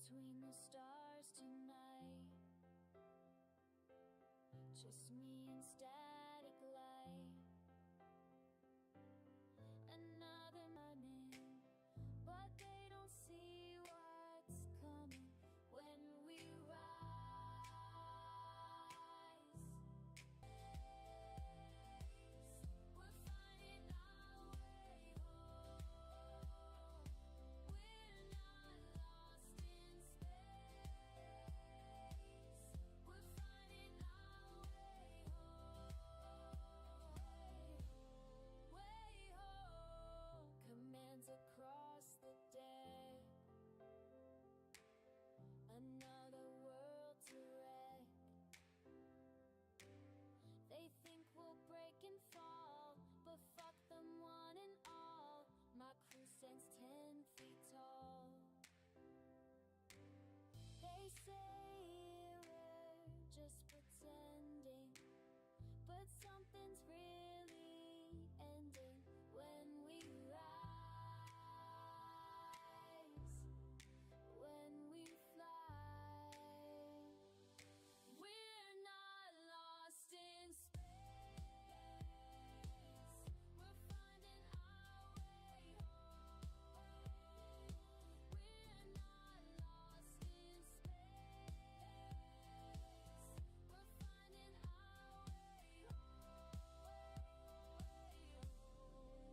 between the stars tonight. Just me and static light. Another morning, but they don't see what's coming when we rise. We're finding our way home. We're not lost in space. We're finding our way home. Way home. Commands across the deck. Another world to wreck. They think we'll break and fall, but fuck them one and all. My crew stands 10 feet tall. They say we're just pretending, but something's really ending when we rise, when we fly. We're not lost in space. We're finding our way home. We're not lost in space. We're finding our way home.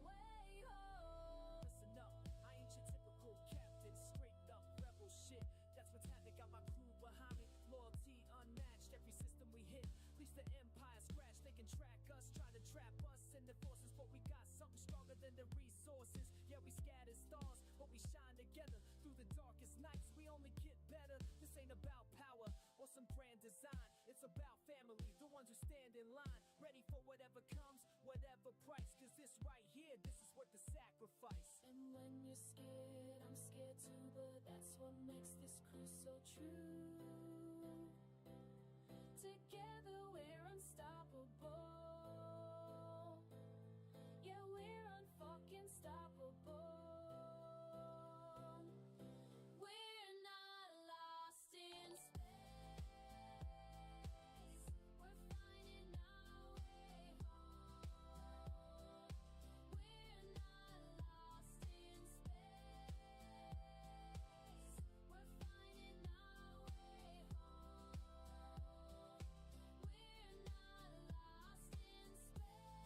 Way home. Listen up, I ain't your typical captain, straight up rebel shit. That's what's happening, got my crew behind me. Loyalty unmatched, every system we hit. Leaves the empire scratched, they can track us, try to trap us and the forces, but we got something stronger than the resources. Yeah, we scattered stars, but we shine together through the darkest nights. We only get better. This ain't about power or some grand design. It's about family, the ones who stand in line, ready for whatever comes, whatever price. Cause this right here, this is worth the sacrifice. And when you're scared, I'm scared too, but that's what makes this crew so true. Together we're unstoppable. Yeah, we're unfucking stoppable. We're not lost in space. We're finding our way home. We're not lost in space. We're finding our way home. We're not lost in space.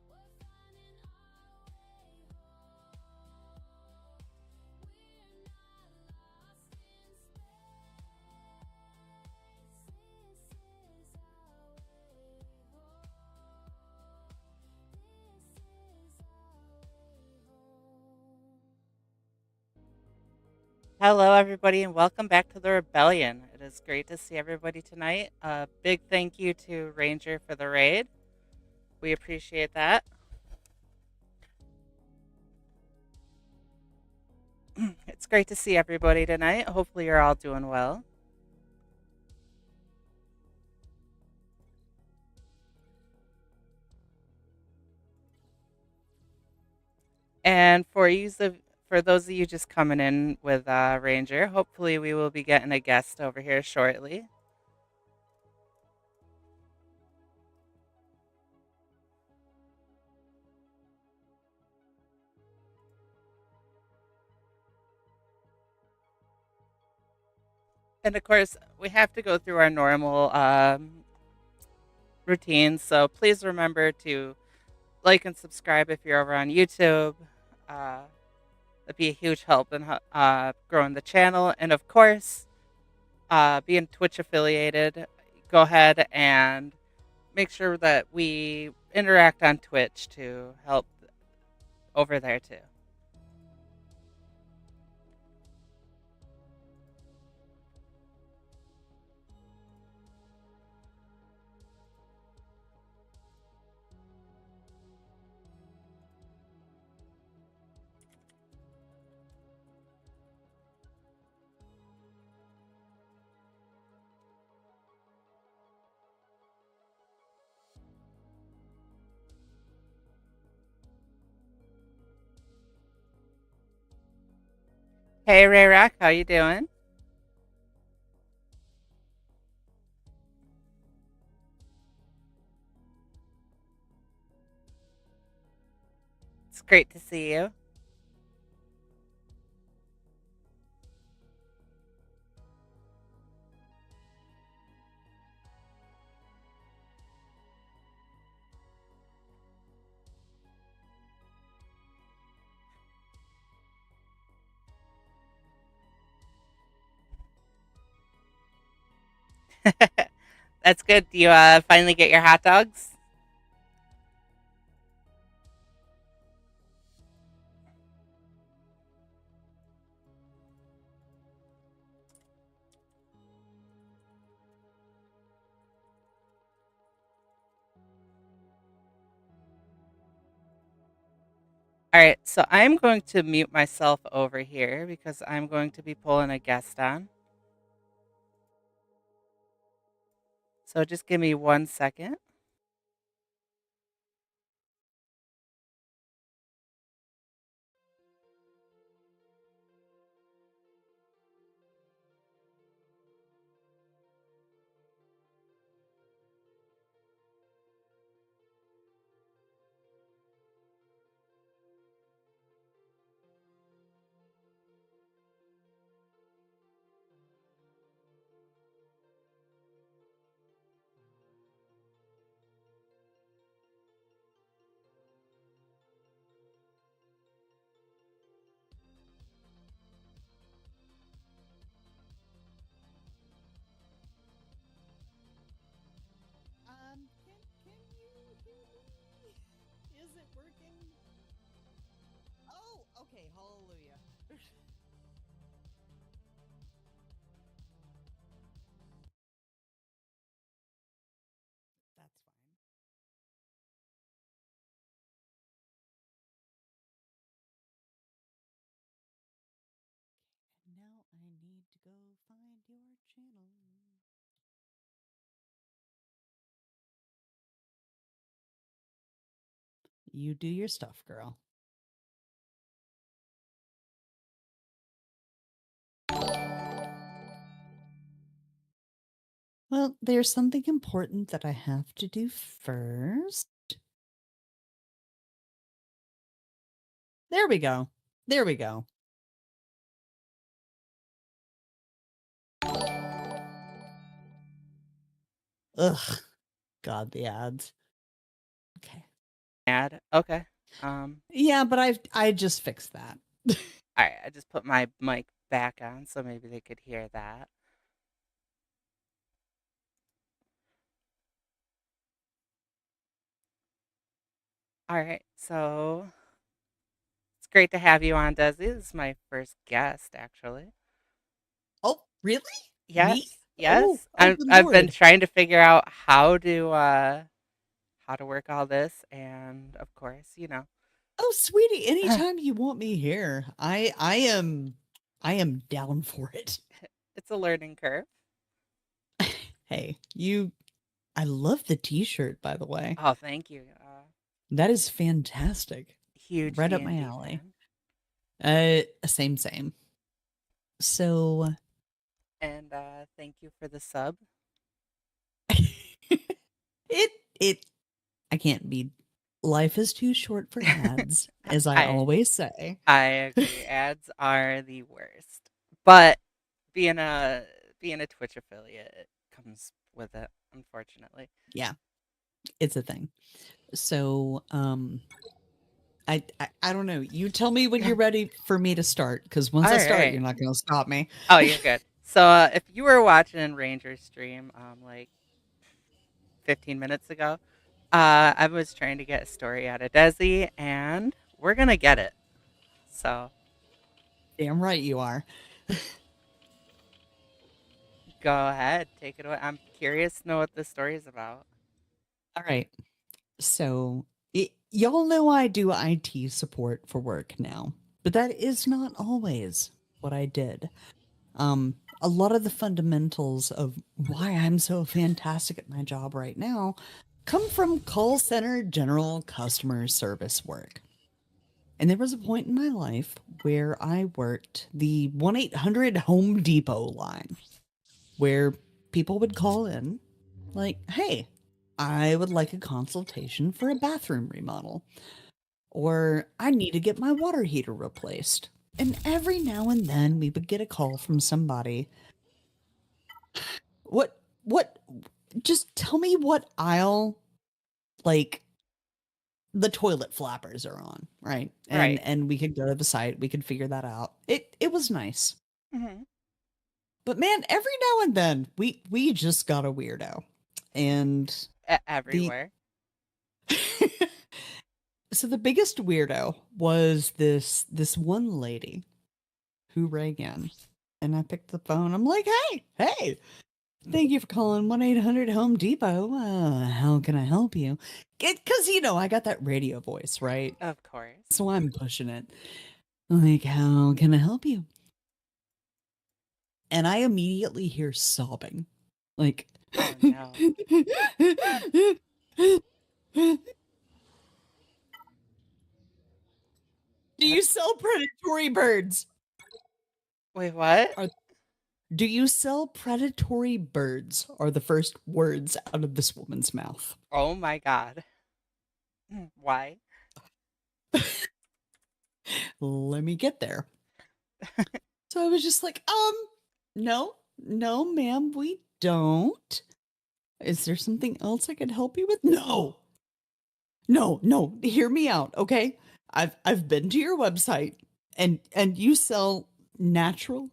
We're finding our way home. We're not lost in space. This is our way home. This is our way home. Hello, everybody, and welcome back to the Rebellion. It is great to see everybody tonight. Big thank you to Ranger for the raid. We appreciate that. It's great to see everybody tonight. Hopefully, you're all doing well. And for those of you just coming in with Ranger, hopefully we will be getting a guest over here shortly. And of course, we have to go through our normal routines. So please remember to like and subscribe if you're over on YouTube. That'd be a huge help in growing the channel. And of course, being Twitch affiliated, go ahead and make sure that we interact on Twitch to help over there too. Hey Ray Rock, how you doing? It's great to see you. That's good. Do you finally get your hot dogs? All right, so I'm going to mute myself over here because I'm going to be pulling a guest on. So just give me 1 second. Can you hear me? Is it working? Oh, okay. Hallelujah. That's fine. And now I need to go find your channel. You do your stuff, girl. Well, there's something important that I have to do first. There we go. There we go. Ugh. God, the ads. Okay. Ad. Okay. Yeah, but I just fixed that. All right, I just put my mic back on so maybe they could hear that. All right, so it's great to have you on, Desi. This is my first guest, actually. Oh, really? Me? Yes, Oh, yes. oh, good I've been lord. trying to figure out how to work all this, and of course, Oh, sweetie, anytime you want me here, I am down for it. it's a learning curve. Hey, I love the t-shirt, by the way. Oh, thank you. That is fantastic. Huge Right D up and my D alley. fan, Same. So and thank you for the sub. it I can't be life is too short for ads, as I I always say. I agree. Ads are the worst, but being a being a Twitch affiliate it comes with it, unfortunately. Yeah, it's a thing. So I don't know. You tell me when you're ready for me to start, because once All I start, right. you're not going to stop me. Oh, you're good. So if you were watching Ranger stream, like 15 minutes ago, I was trying to get a story out of Desi, and we're gonna get it. So Damn right you are. go ahead, take it away. I'm curious to know what this story is about. All right. So, y'all know I do IT support for work now, but that is not always what I did. A lot of the fundamentals of why I'm so fantastic at my job right now come from call center general customer service work. And there was a point in my life where I worked the 1-800 Home Depot line, where people would call in like, hey, I would like a consultation for a bathroom remodel, or I need to get my water heater replaced. And every now and then we would get a call from somebody. Just tell me what aisle, like, the toilet flappers are on, right? And we could go to the site, we could figure that out. It was nice. Mm-hmm. But man, every now and then we just got a weirdo. And Everywhere. So the biggest weirdo was this one lady who rang in, and I picked the phone. I'm like, hey, thank you for calling 1-800 Home Depot. How can I help you? Because, I got that radio voice, right? Of course. So I'm pushing it. Like, how can I help you? And I immediately hear sobbing. Like, oh, no. Do you sell predatory birds? Wait, what? Do you sell predatory birds? Are the first words out of this woman's mouth. Oh my God. Why? Let me get there. So I was just like, no, ma'am, we don't. Is there something else I could help you with? No, hear me out, okay? I've been to your website and you sell natural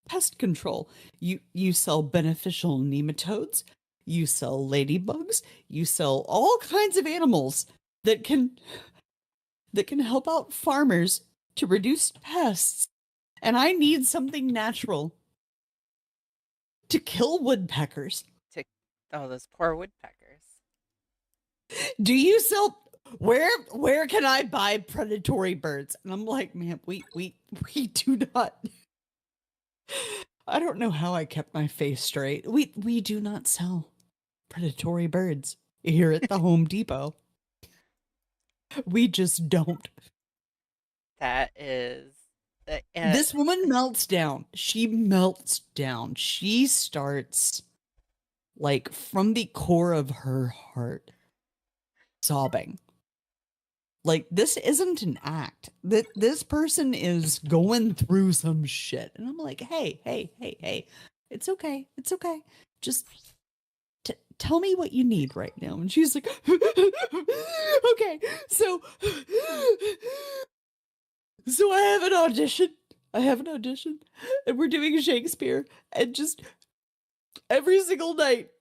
pest control. You sell beneficial nematodes, you sell ladybugs, you sell all kinds of animals that can help out farmers to reduce pests. And I need something natural to kill woodpeckers. Oh, those poor woodpeckers. Do you sell? Where can I buy predatory birds? And I'm like, man, we do not. I don't know how I kept my face straight. We do not sell predatory birds here at the Home Depot. We just don't. That is. This woman melts down. She melts down. She starts, like, from the core of her heart, sobbing. Like, this isn't an act. This person is going through some shit. And I'm like, hey. It's okay. Just tell me what you need right now. And she's like, okay, so I have an audition. And we're doing Shakespeare. And just every single night,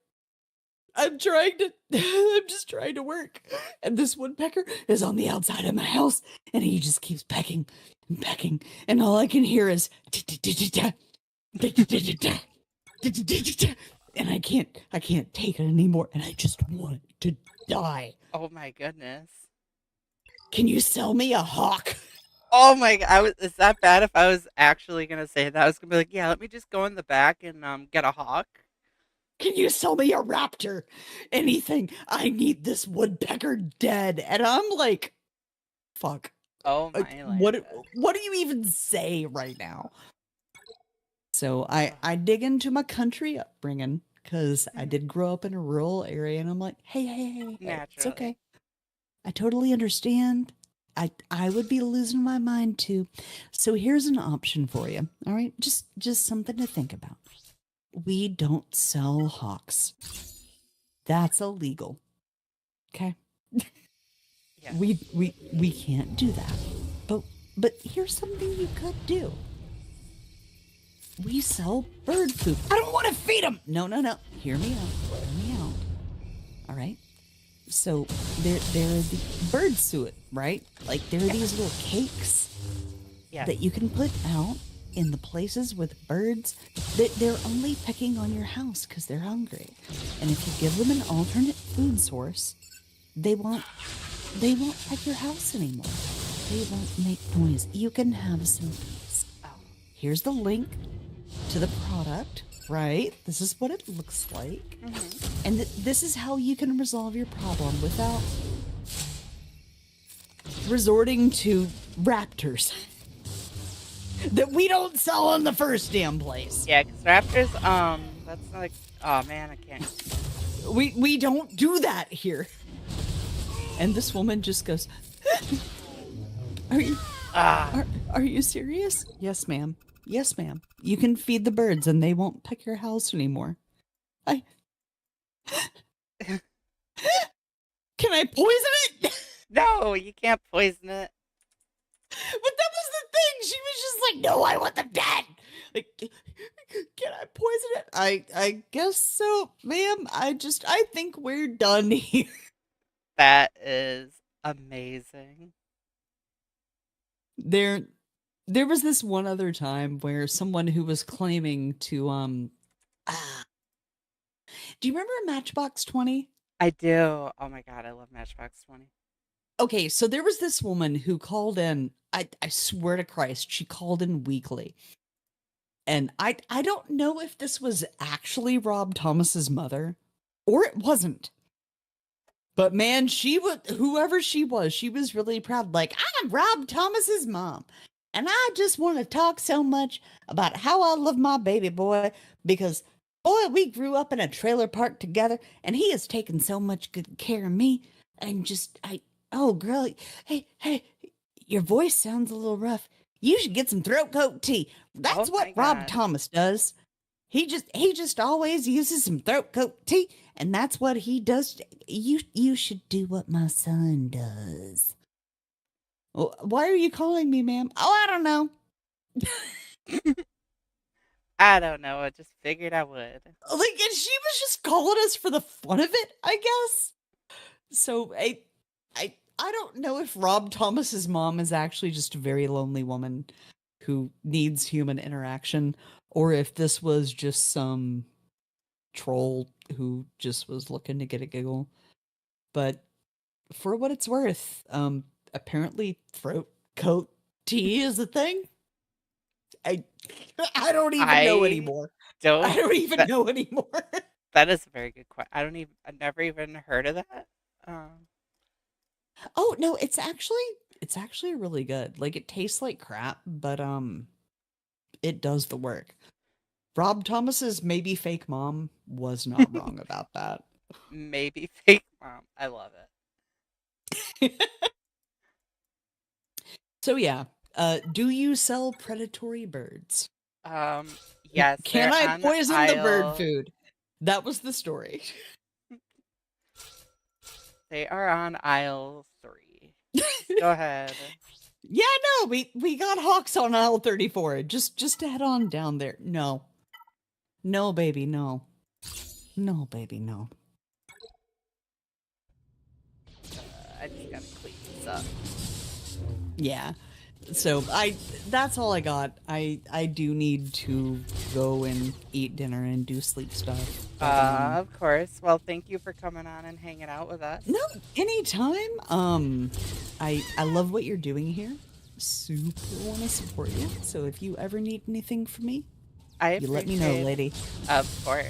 I'm just trying to work. And this woodpecker is on the outside of my house, and he just keeps pecking and pecking. And all I can hear is, and I can't take it anymore. And I just want to die. Oh my goodness. Can you sell me a hawk? Oh my God. Is that bad if I was actually going to say that? I was going to be like, yeah, let me just go in the back and get a hawk. Can you sell me a raptor? Anything. I need this woodpecker dead. And I'm like, fuck. Oh my what do you even say right now? So I dig into my country upbringing, because I did grow up in a rural area, and I'm like, hey, it's okay. I totally understand. I would be losing my mind too. So here's an option for you. All right? Just something to think about. We don't sell hawks. That's illegal. Okay? Yeah. We can't do that. But here's something you could do. We sell bird food. I don't want to feed them. No. Hear me out. All right? So they're the bird suet, right? Like, there are these little cakes that you can put out in the places with birds that they're only pecking on your house because they're hungry. And if you give them an alternate food source, they won't peck your house anymore. They won't make noise. You can have some peace. Oh, here's the link to the product, right? This is what it looks like. Mm-hmm. And this is how you can resolve your problem without resorting to raptors that we don't sell in the first damn place. Yeah, because raptors, that's like, oh man, I can't. We don't do that here. And this woman just goes, Are you serious? Yes, ma'am. Yes, ma'am. You can feed the birds and they won't peck your house anymore. Can I poison it? No, you can't poison it. But that was the thing. She was just like, no, I want them dead. Like, can I poison it? I guess so, ma'am. I think we're done here. That is amazing. There was this one other time where someone who was claiming to do you remember Matchbox 20? I do. Oh my god, I love Matchbox 20. Okay, so there was this woman who called in. I swear to Christ, she called in weekly. And I don't know if this was actually Rob Thomas's mother or it wasn't. But man, whoever she was really proud. Like, I'm Rob Thomas's mom. And I just want to talk so much about how I love my baby boy because, boy, we grew up in a trailer park together and he has taken so much good care of me. And oh, girl, hey, your voice sounds a little rough. You should get some throat coat tea. That's what Rob Thomas does. He just always uses some throat coat tea, and that's what he does. You should do what my son does. Well, why are you calling me, ma'am? Oh, I don't know. I don't know. I just figured I would. Like, and she was just calling us for the fun of it, I guess. So I don't know if Rob Thomas's mom is actually just a very lonely woman who needs human interaction, or if this was just some troll who just was looking to get a giggle. But for what it's worth, apparently throat coat tea is a thing. I don't even know anymore. I don't even know anymore. That is a very good question. I've never even heard of that. Oh no, it's actually really good. Like, it tastes like crap, but it does the work. Rob Thomas's maybe fake mom was not wrong about that. Maybe fake mom. I love it. So yeah, do you sell predatory birds? Yes. Can I poison the bird food? That was the story. They are on aisle 3. Go ahead. Yeah, no, we got hawks on aisle 34. Just to head on down there. No, baby, no. No, baby, no. I just gotta clean this up. Yeah. So that's all I got. I do need to go and eat dinner and do sleep stuff. Of course. Well, thank you for coming on and hanging out with us. No, anytime. I love what you're doing here. Super want to support you. So if you ever need anything from me, you let me know, lady. Of course.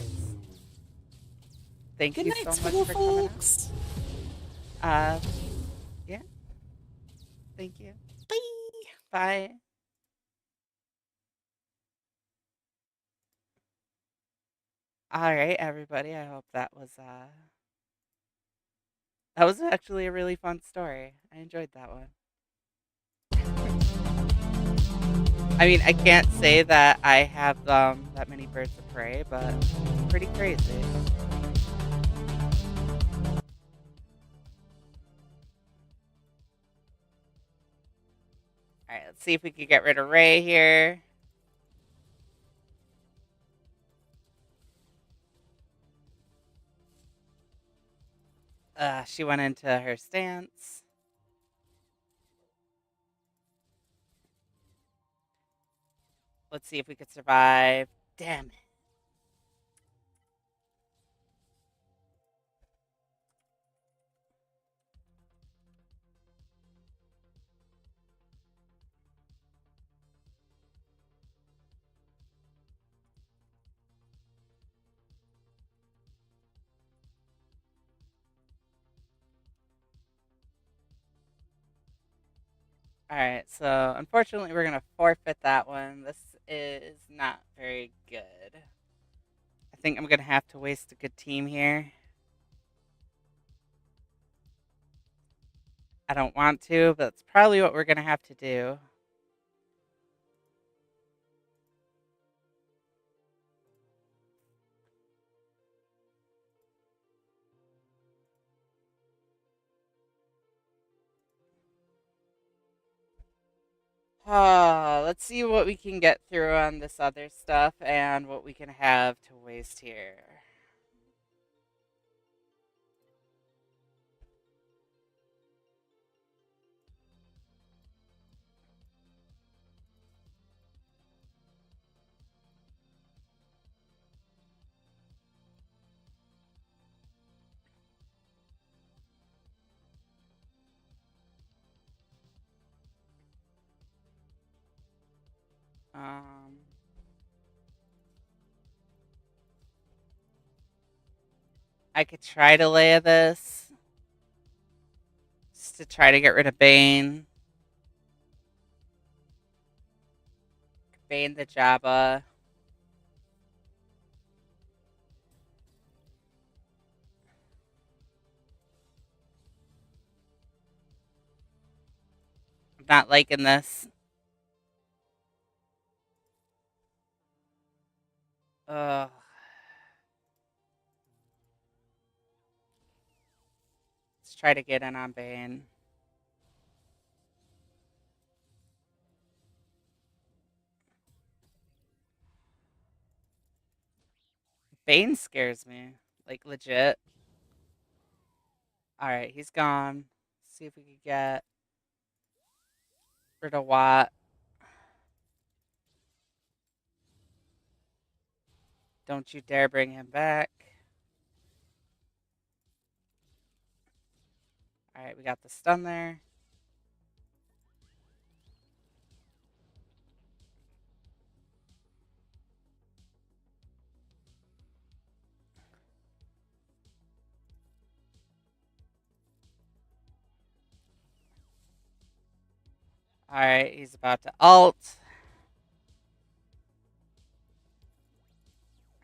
Thank you so much for coming on. Yeah. Thank you. Bye. Bye. All right, everybody. I hope that was actually a really fun story. I enjoyed that one. I mean, I can't say that I have that many birds of prey, but it's pretty crazy. All right, let's see if we can get rid of Ray here. She went into her stance. Let's see if we could survive. Damn it. Alright, so unfortunately we're gonna forfeit that one. This is not very good. I think I'm gonna have to waste a good team here. I don't want to, but that's probably what we're gonna have to do. Let's see what we can get through on this other stuff and what we can have to waste here. Um, I could try to lay this just to try to get rid of Bane. Bane the Jabba. I'm not liking this. Ugh. Let's try to get in on Bane. Bane scares me. Like, legit. Alright, he's gone. See if we can get rid of Watt. Don't you dare bring him back. Alright, we got the stun there. Alright, he's about to ult.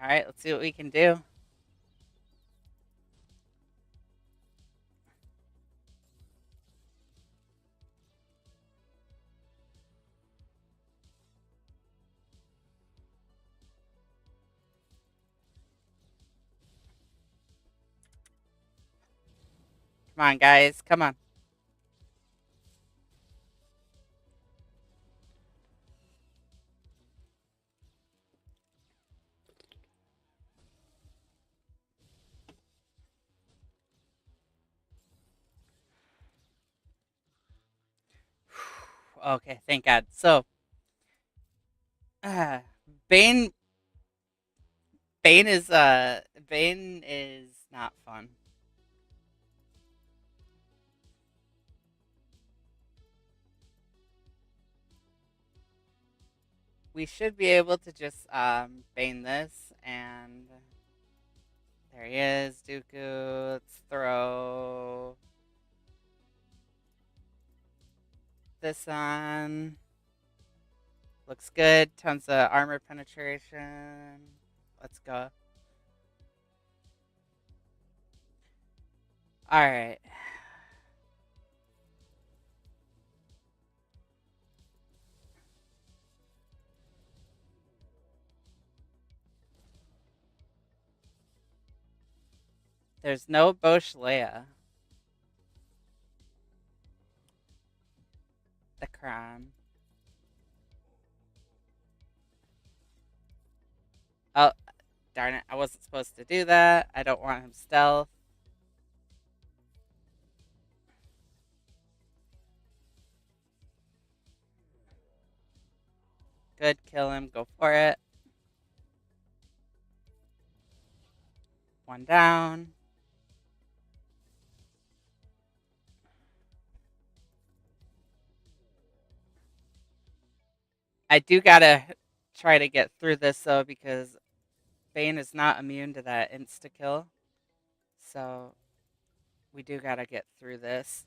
Alright, let's see what we can do. Come on, guys. Come on. Okay, thank God. So, uh, Bane Bane is not fun. We should be able to just Bane this, and there he is, Dooku. Let's throw this on. Looks good. Tons of armor penetration. Let's go. Alright. There's no Bosch Leia. The crown. Oh, darn it. I wasn't supposed to do that. I don't want him stealth. Good, kill him. Go for it. One down. I do gotta try to get through this, though, because Bane is not immune to that insta-kill. So, we do gotta get through this.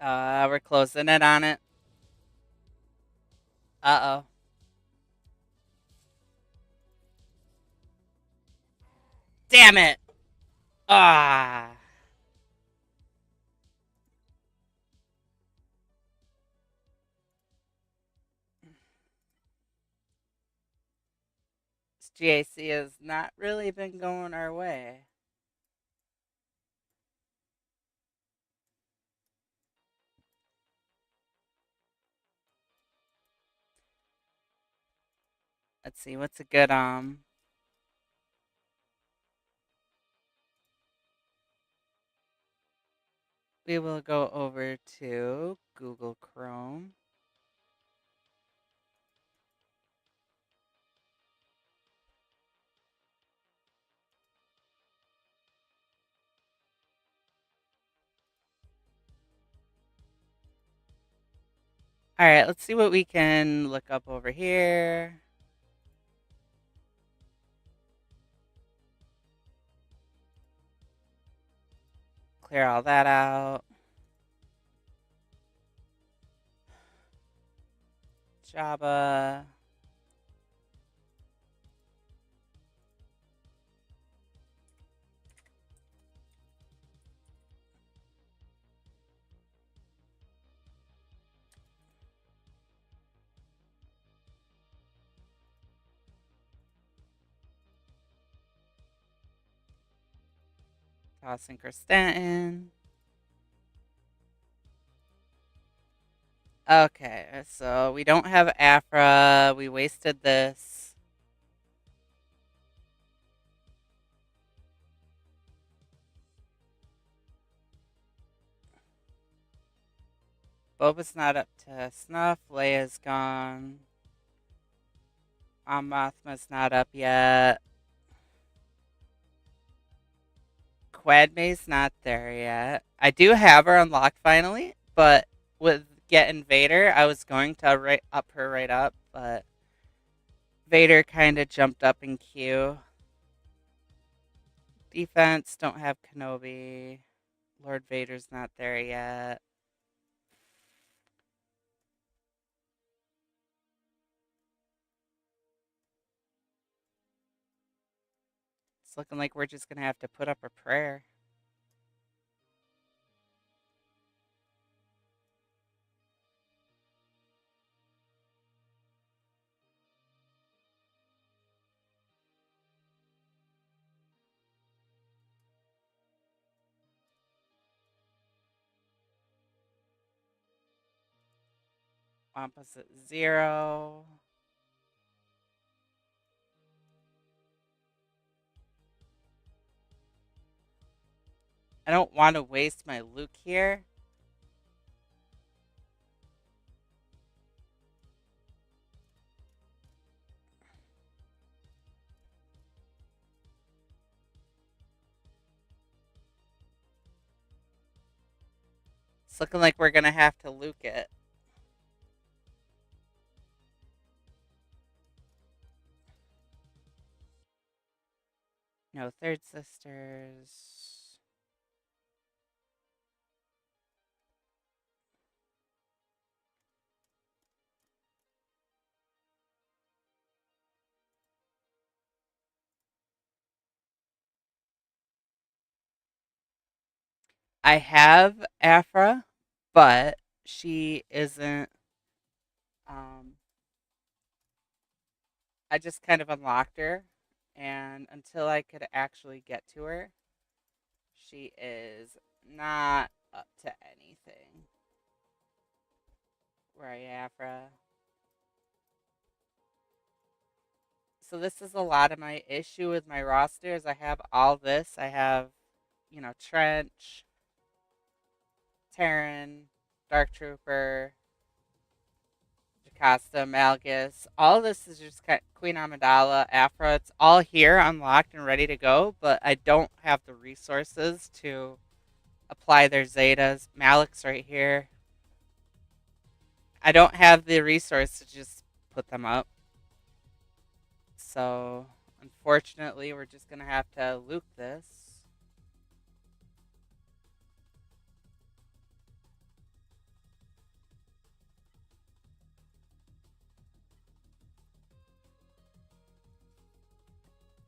We're closing in on it. Uh-oh. Damn it! Ah. This GAC has not really been going our way. Let's see, what's a good, we will go over to Google Chrome. All right, let's see what we can look up over here. Clear all that out. Java. Tossing Stanton. Okay, so we don't have Afra. We wasted this. Boba's not up to snuff. Leia's gone. Mothma's not up yet. Quadmay's not there yet. I do have her unlocked finally, but with getting Vader, I was going to up her right up, but Vader kind of jumped up in queue. Defense, don't have Kenobi. Lord Vader's not there yet. It's looking like we're just going to have to put up a prayer. Wampus at 0. I don't want to waste my Luke here. It's looking like we're going to have to Luke it. No third sisters. I have Afra, but she isn't. I just kind of unlocked her, and until I could actually get to her, she is not up to anything. Where are you, Afra? So this is a lot of my issue with my roster is I have all this. I have, Trench, Terran, Dark Trooper, Jocasta, Malgus. All this is just Queen Amidala, Afra. It's all here, unlocked and ready to go, but I don't have the resources to apply their Zetas. Malik's right here. I don't have the resource to just put them up. So, unfortunately, we're just going to have to Luke this.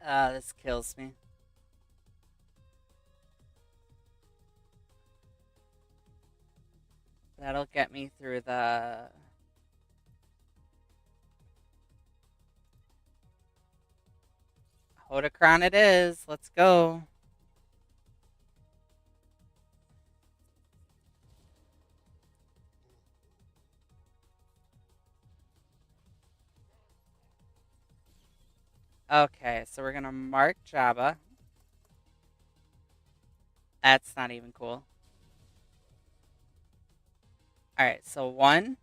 This kills me. That'll get me through the... Hodocron it is. Let's go. Okay, so we're gonna mark Jabba. That's not even cool. Alright, so 1,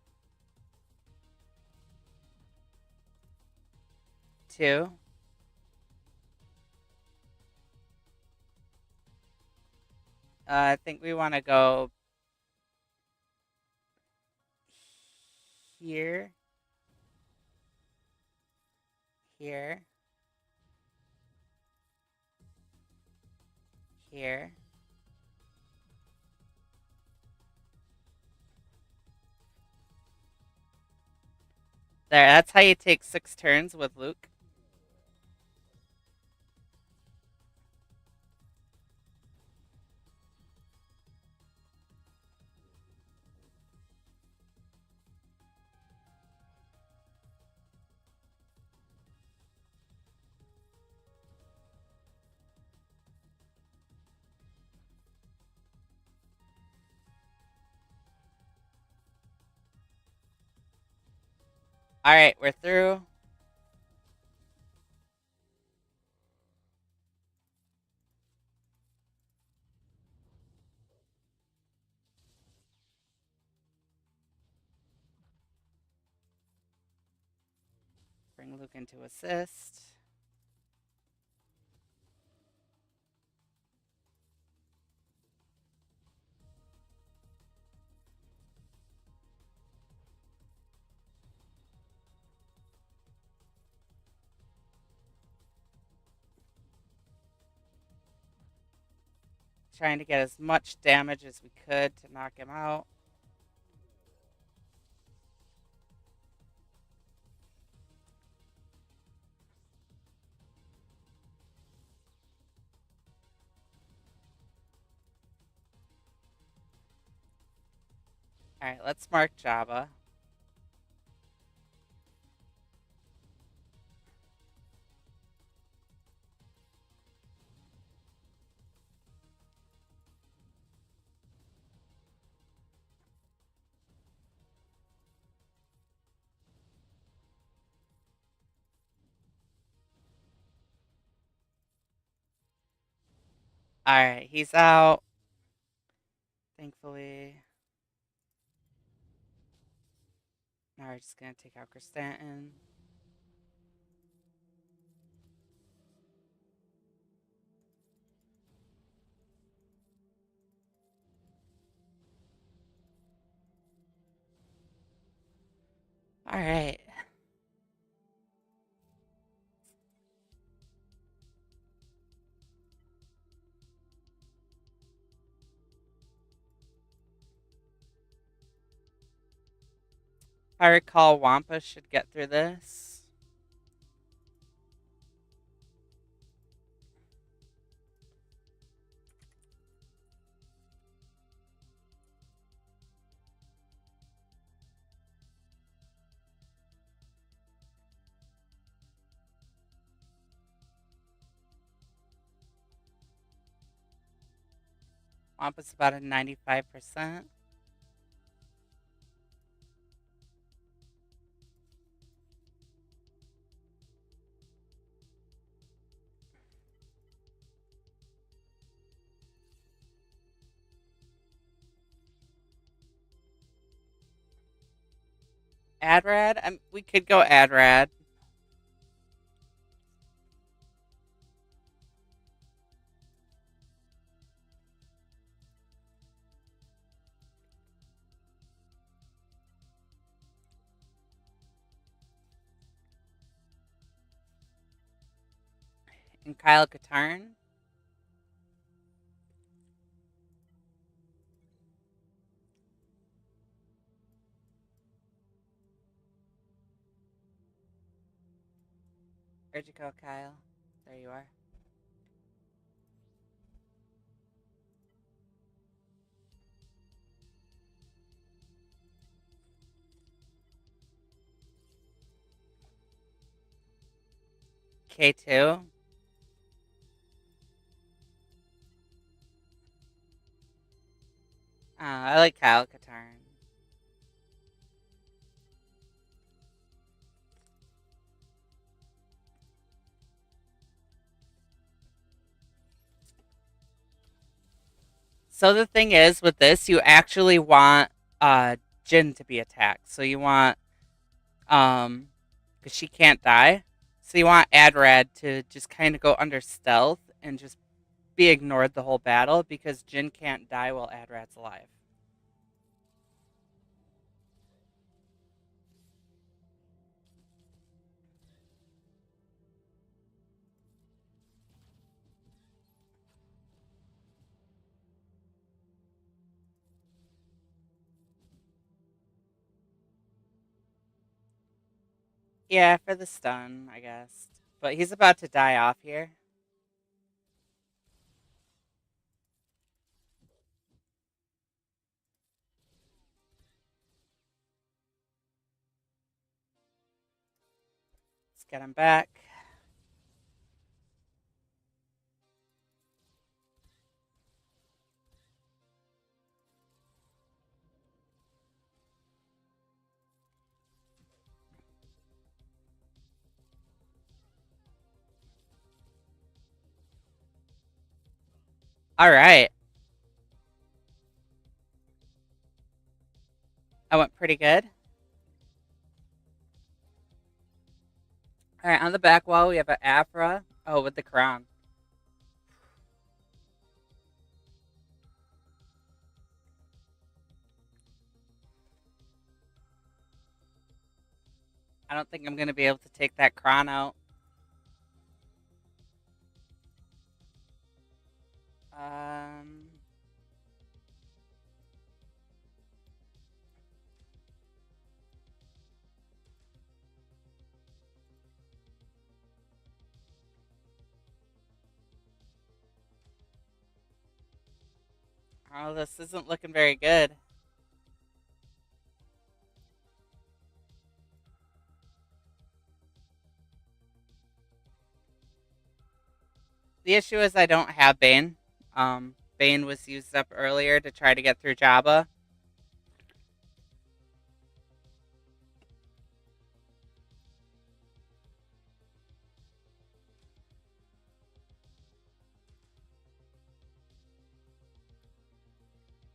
2, I think we want to go here, here, here. There, that's how you take 6 turns with Luke. Alright, we're through. Bring Luke into assist. Trying to get as much damage as we could to knock him out. Alright, let's mark Jabba. Alright, he's out. Thankfully. Now we're just going to take out Chrysanthemum. Alright. If I recall, Wampa should get through this. Wampa's about a 95%. Adrad? We could go Adrad. And Kyle Katarn. Where'd you go, Kyle? There you are. K2. I like Kyle Katarn. So the thing is, with this, you actually want Jin to be attacked. So you want because she can't die. So you want Adrad to just kind of go under stealth and just be ignored the whole battle because Jin can't die while Adrad's alive. Yeah, for the stun, I guess. But he's about to die off here. Let's get him back. All right. I went pretty good. All right, on the back wall, we have an Afra. Oh, with the crown. I don't think I'm going to be able to take that crown out. Um... Oh, this isn't looking very good. The issue is I don't have Bane. Bane was used up earlier to try to get through Jabba.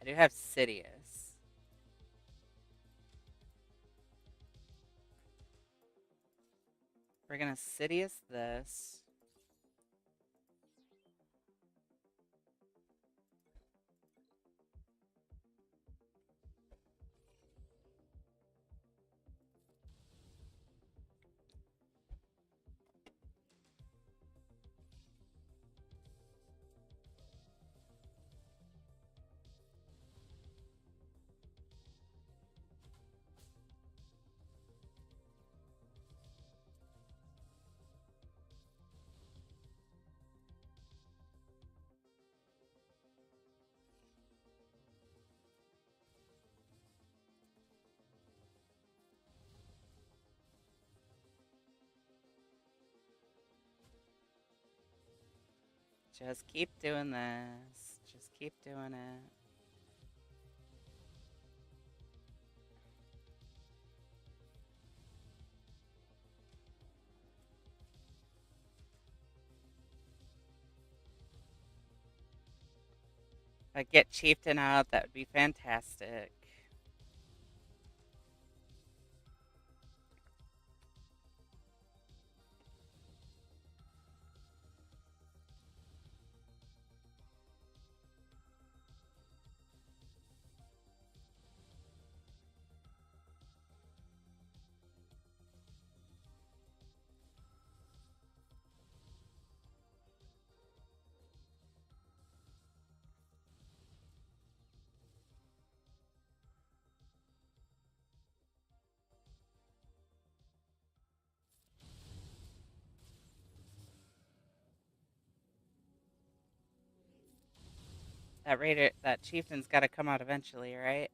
I do have Sidious. We're going to Sidious this. Just keep doing this. Just keep doing it. If I get Chieftain out, that would be fantastic. that chieftain's got to come out eventually, right?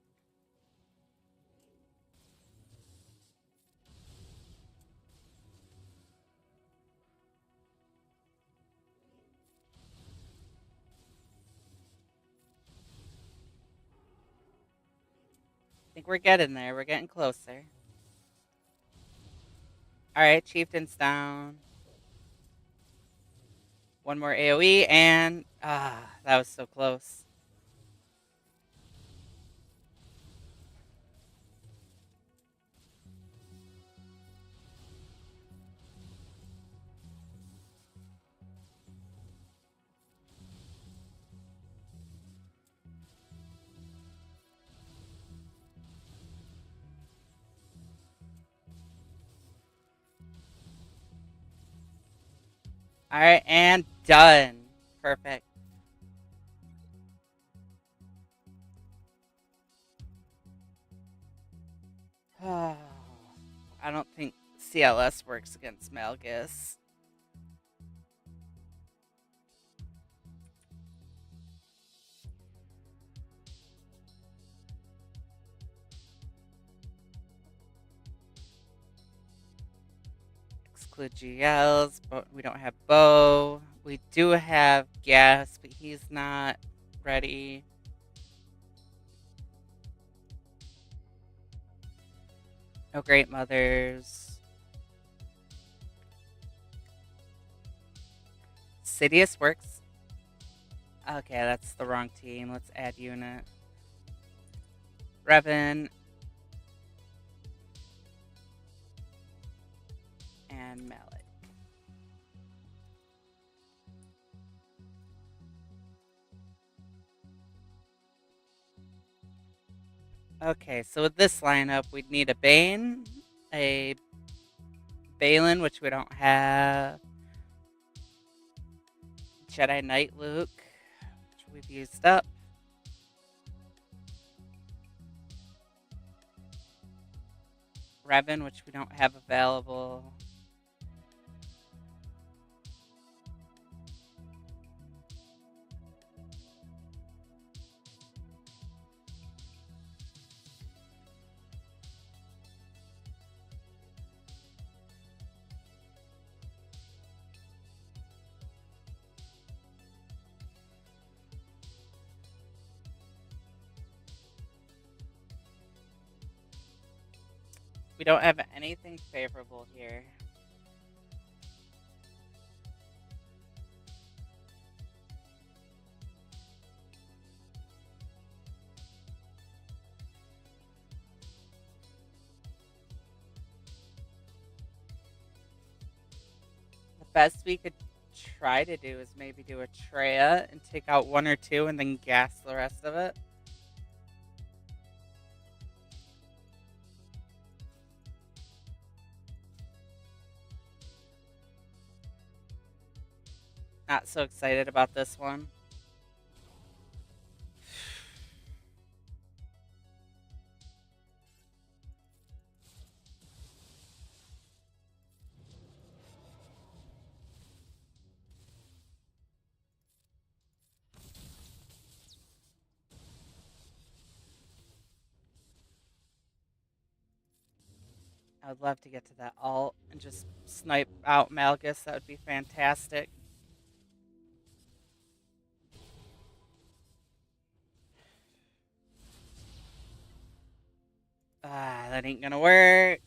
I think we're getting there. We're getting closer. All right, chieftain's down. One more AoE, and that was so close. All right, and done. Perfect. I don't think CLS works against Malgus. Exclude GLs, but we don't have Bow. We do have Gas, but he's not ready. No Great Mothers. Sidious works. Okay, that's the wrong team. Let's add unit. Revan. And Malik. Okay, so with this lineup, we'd need a Bane, a Balin, which we don't have, Jedi Knight Luke, which we've used up, Revan, which we don't have available, we don't have anything favorable here. The best we could try to do is maybe do a Treya and take out one or two and then gas the rest of it. Not so excited about this one. I would love to get to that alt and just snipe out Malgus. That would be fantastic. That ain't gonna work.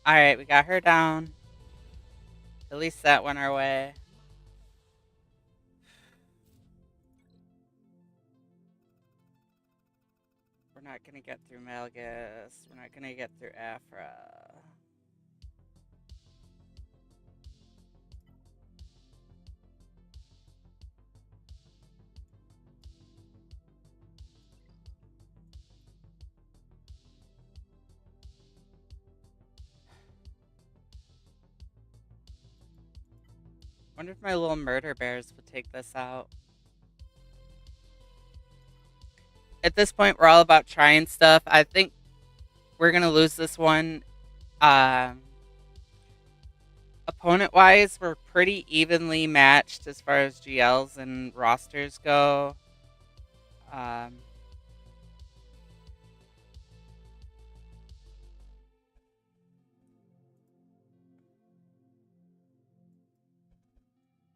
Alright, we got her down. At least that went our way. We're not gonna get through Malgus. We're not gonna get through Afra. Wonder if my little murder bears would take this out. At this point, we're all about trying stuff. I think we're gonna lose this one. Opponent-wise, we're pretty evenly matched as far as GLs and rosters go.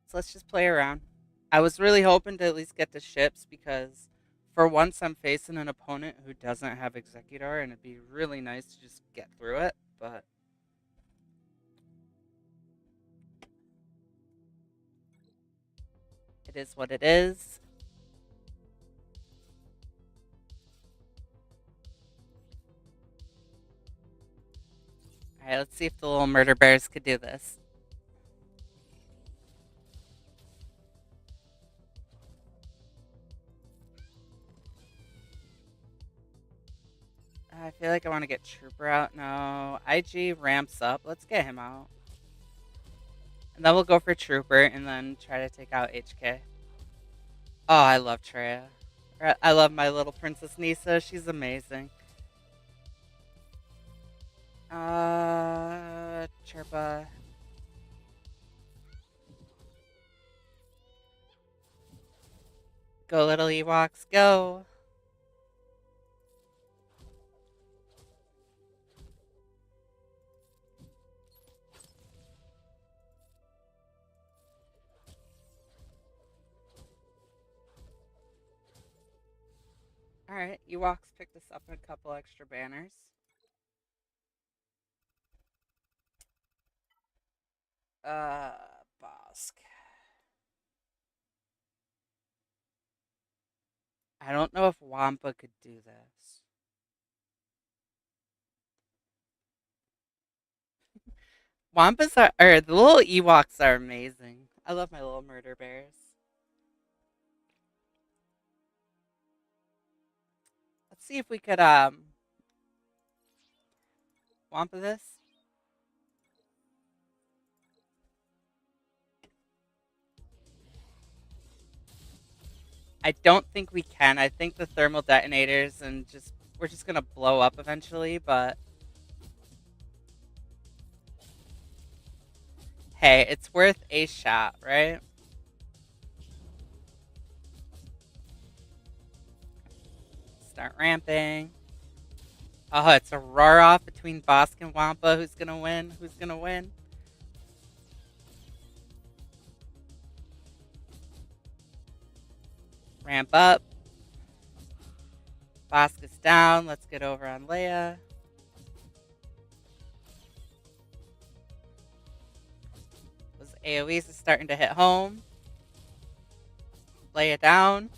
So let's just play around. I was really hoping to at least get the ships because for once I'm facing an opponent who doesn't have Executor, and it'd be really nice to just get through it, but it is what it is. Alright, let's see if the little murder bears could do this. I feel like I want to get Trooper out. No. IG ramps up. Let's get him out. And then we'll go for Trooper and then try to take out HK. Oh, I love Treya. I love my little Princess Nisa. She's amazing. Chirpa. Go, little Ewoks, go. Alright, Ewoks picked us up a couple extra banners. Bosk. I don't know if Wampa could do this. Wampas or the little Ewoks are amazing. I love my little murder bears. Let's see if we could Wampa this. I don't think we can. I think the thermal detonators and we're just gonna blow up eventually, but hey, it's worth a shot, right? Start ramping. Oh, it's a roar off between Bosk and Wampa. Who's gonna win? Who's gonna win? Ramp up. Bosk is down. Let's get over on Leia. Those AoEs are starting to hit home. Leia down.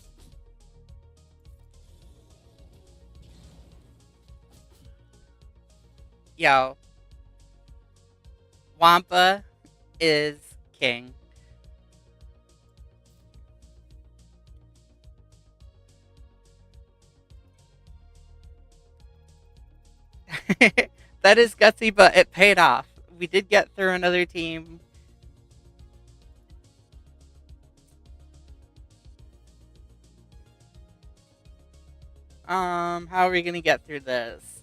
Yo. Wampa is king. That is gutsy, but it paid off. We did get through another team. How are we gonna get through this?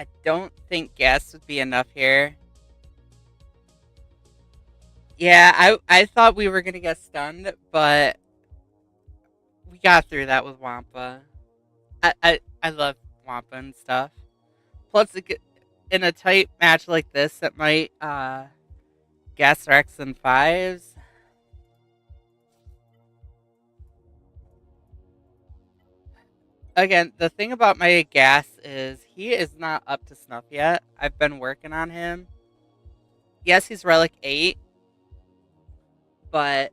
I don't think gas would be enough here. Yeah, I thought we were gonna get stunned, but we got through that with Wampa. I love Wampa and stuff. Plus, in a tight match like this, it might gas Rex and fives. Again, the thing about my gas is he is not up to snuff yet. I've been working on him. Yes, he's Relic 8, but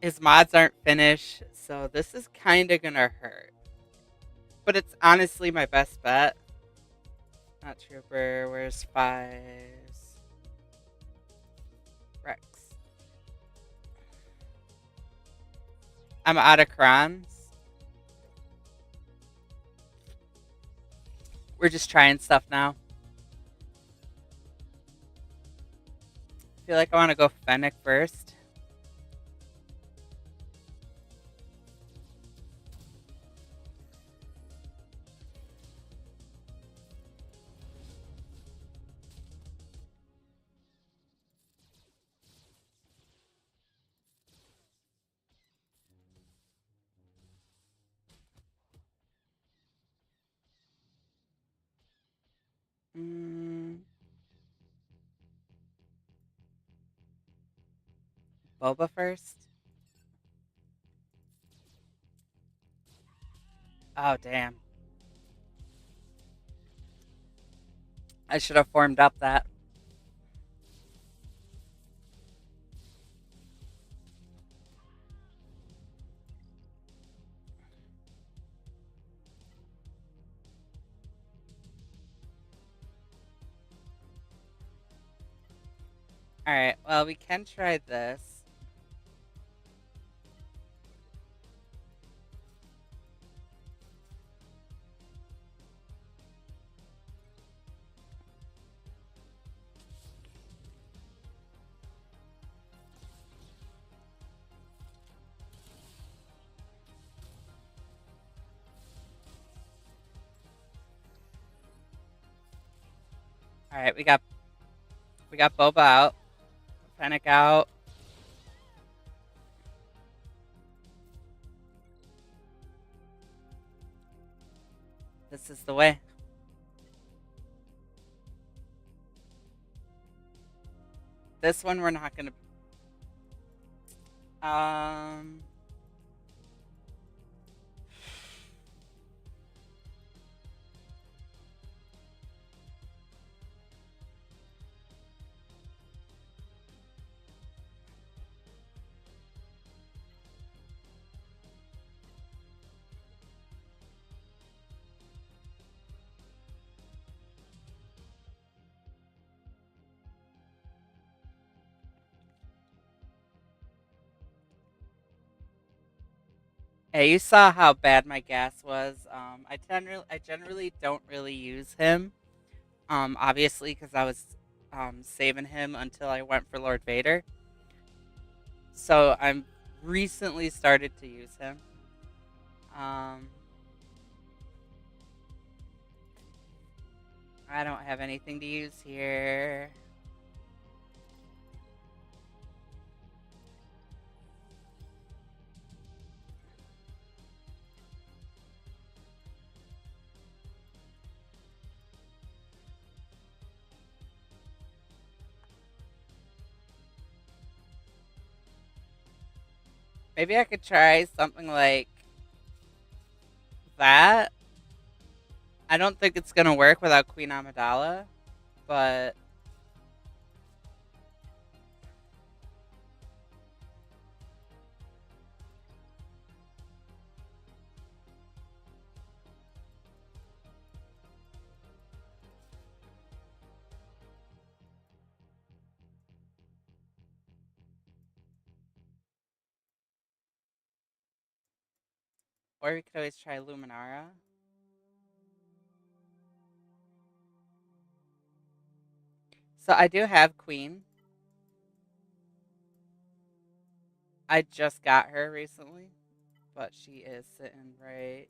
his mods aren't finished, so this is kind of gonna hurt. But it's honestly my best bet. Not Trooper, where's fives? Rex. I'm out of crons. We're just trying stuff now. I feel like I want to go Fennec first. Boba first. Oh, damn. I should have formed up that. Alright, well, we can try this. Alright, we got Boba out. Fennec out. This is the way. This one we're not gonna. Hey, you saw how bad my gas was. I generally don't really use him. Obviously, because I was saving him until I went for Lord Vader. So I'm recently started to use him. I don't have anything to use here. Maybe I could try something like that. I don't think it's going to work without Queen Amidala, but or we could always try Luminara. So I do have Queen. I just got her recently, but she is sitting right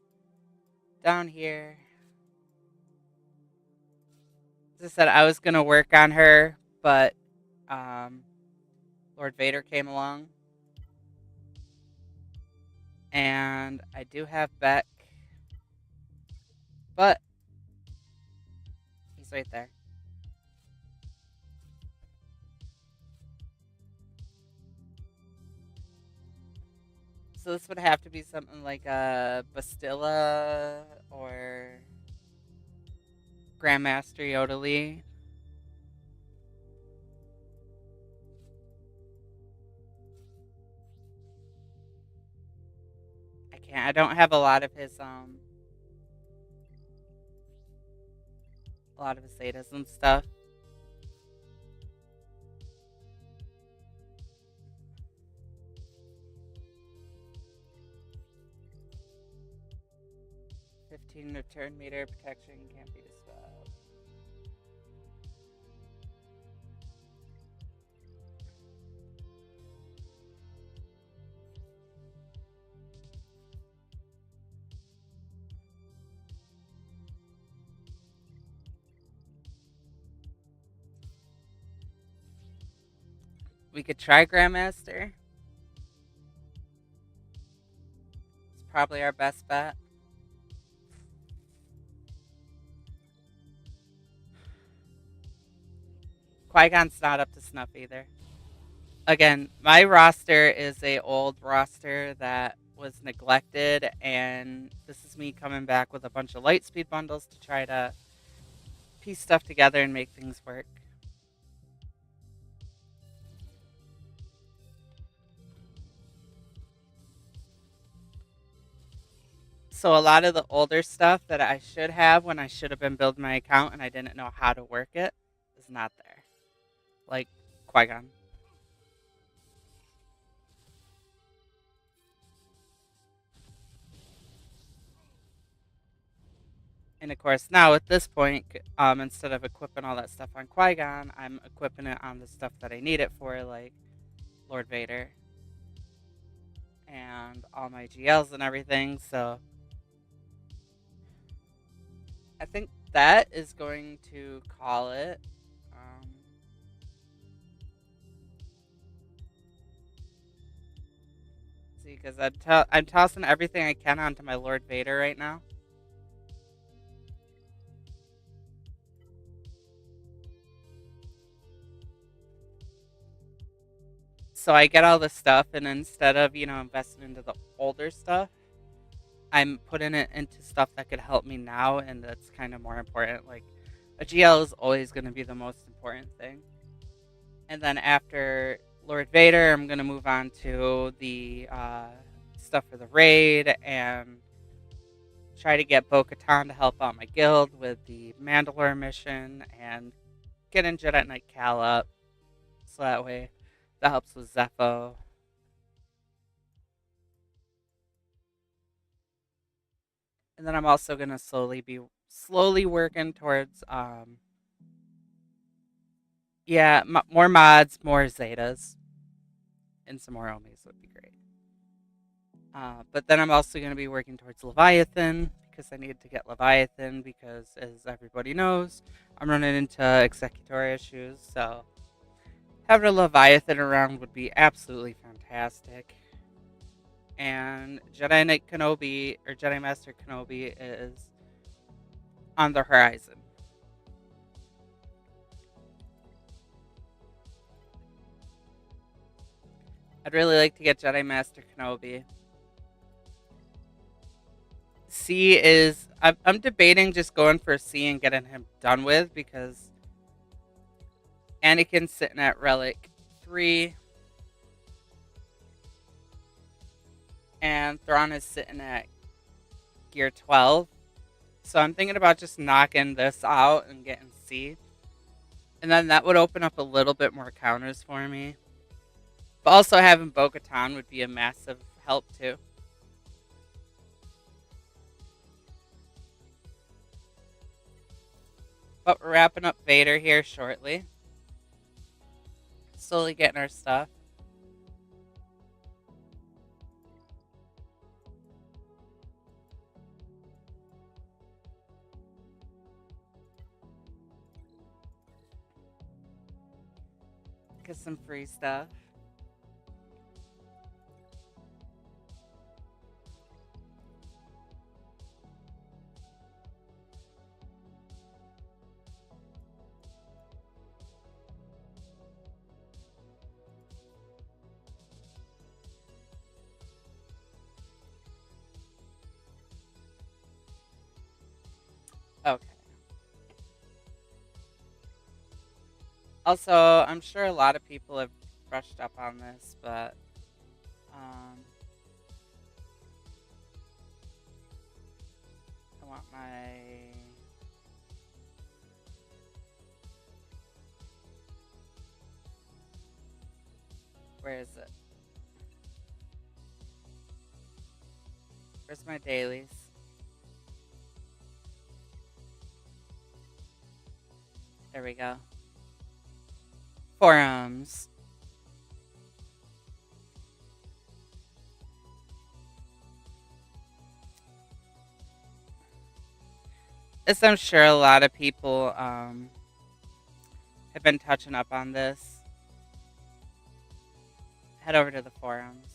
down here. As I said, I was going to work on her, but Lord Vader came along. And I do have Beck. But he's right there. So this would have to be something like a Bastilla or Grandmaster Yodeli. I can't. I don't have a lot of his Zetas and stuff. Return meter protection can't be dispelled. We could try Grandmaster. It's probably our best bet. Qui-Gon's not up to snuff either. Again, my roster is a old roster that was neglected, and this is me coming back with a bunch of Lightspeed bundles to try to piece stuff together and make things work. So a lot of the older stuff that I should have when I should have been building my account and I didn't know how to work it is not there. Like Qui-Gon. And of course, now at this point, instead of equipping all that stuff on Qui-Gon, I'm equipping it on the stuff that I need it for, like Lord Vader and all my GLs and everything. So I think that is going to call it. See, because I'm tossing everything I can onto my Lord Vader right now. So I get all this stuff, and instead of, investing into the older stuff, I'm putting it into stuff that could help me now, and that's kind of more important. Like, a GL is always going to be the most important thing. And then after Lord Vader, I'm going to move on to the stuff for the raid, and try to get Bo-Katan to help out my guild with the Mandalore mission, and getting Jedi Knight Cal up, so that way that helps with Zepho. And then I'm also gonna slowly working towards more mods, more Zetas, and some more Omis would be great. But then I'm also gonna be working towards Leviathan, because I need to get Leviathan, because as everybody knows, I'm running into executor issues, so having a Leviathan around would be absolutely fantastic. And Jedi Knight Kenobi, or Jedi Master Kenobi, is on the horizon. I'd really like to get Jedi Master Kenobi. C is... I'm debating just going for C and getting him done with, because Anakin's sitting at Relic 3. And Thrawn is sitting at Gear 12. So I'm thinking about just knocking this out and getting C. And then that would open up a little bit more counters for me. But also having Bo-Katan would be a massive help too. But we're wrapping up Vader here shortly. Slowly getting our stuff. Get some free stuff. Also, I'm sure a lot of people have brushed up on this, but I want my... Where is it? Where's my dailies? There we go. Forums. As I'm sure a lot of people have been touching up on this, head over to the forums.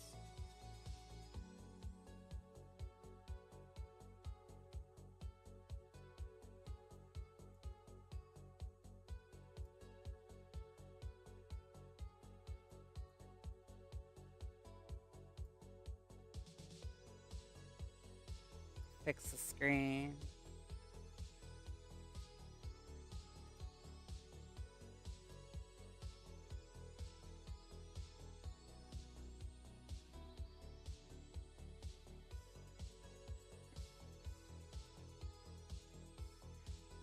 Fix the screen.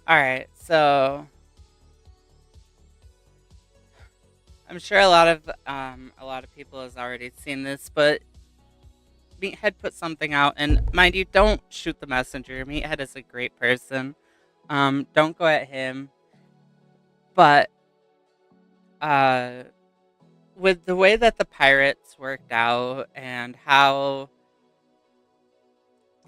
Alright, so I'm sure a lot of people has already seen this, but Meathead put something out, and mind you, don't shoot the messenger. Meathead is a great person. Don't go at him. But with the way that the pirates worked out and how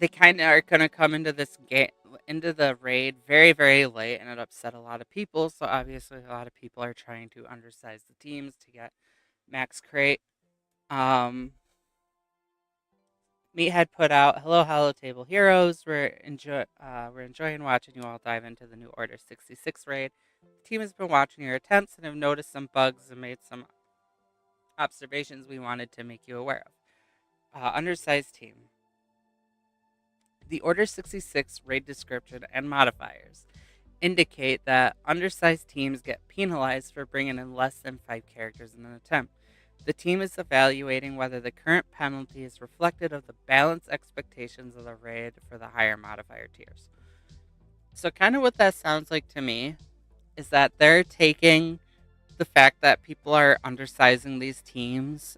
they kind of are going to come into this game, into the raid very, very late, and it upset a lot of people. So obviously, a lot of people are trying to undersize the teams to get max crate. Meathead put out, "Hello, Hollow Table Heroes. We're enjoying watching you all dive into the new Order 66 raid. The team has been watching your attempts and have noticed some bugs and made some observations we wanted to make you aware of. Undersized team. The Order 66 raid description and modifiers indicate that undersized teams get penalized for bringing in less than 5 characters in an attempt. The team is evaluating whether the current penalty is reflective of the balanced expectations of the raid for the higher modifier tiers." So kind of what that sounds like to me is that they're taking the fact that people are undersizing these teams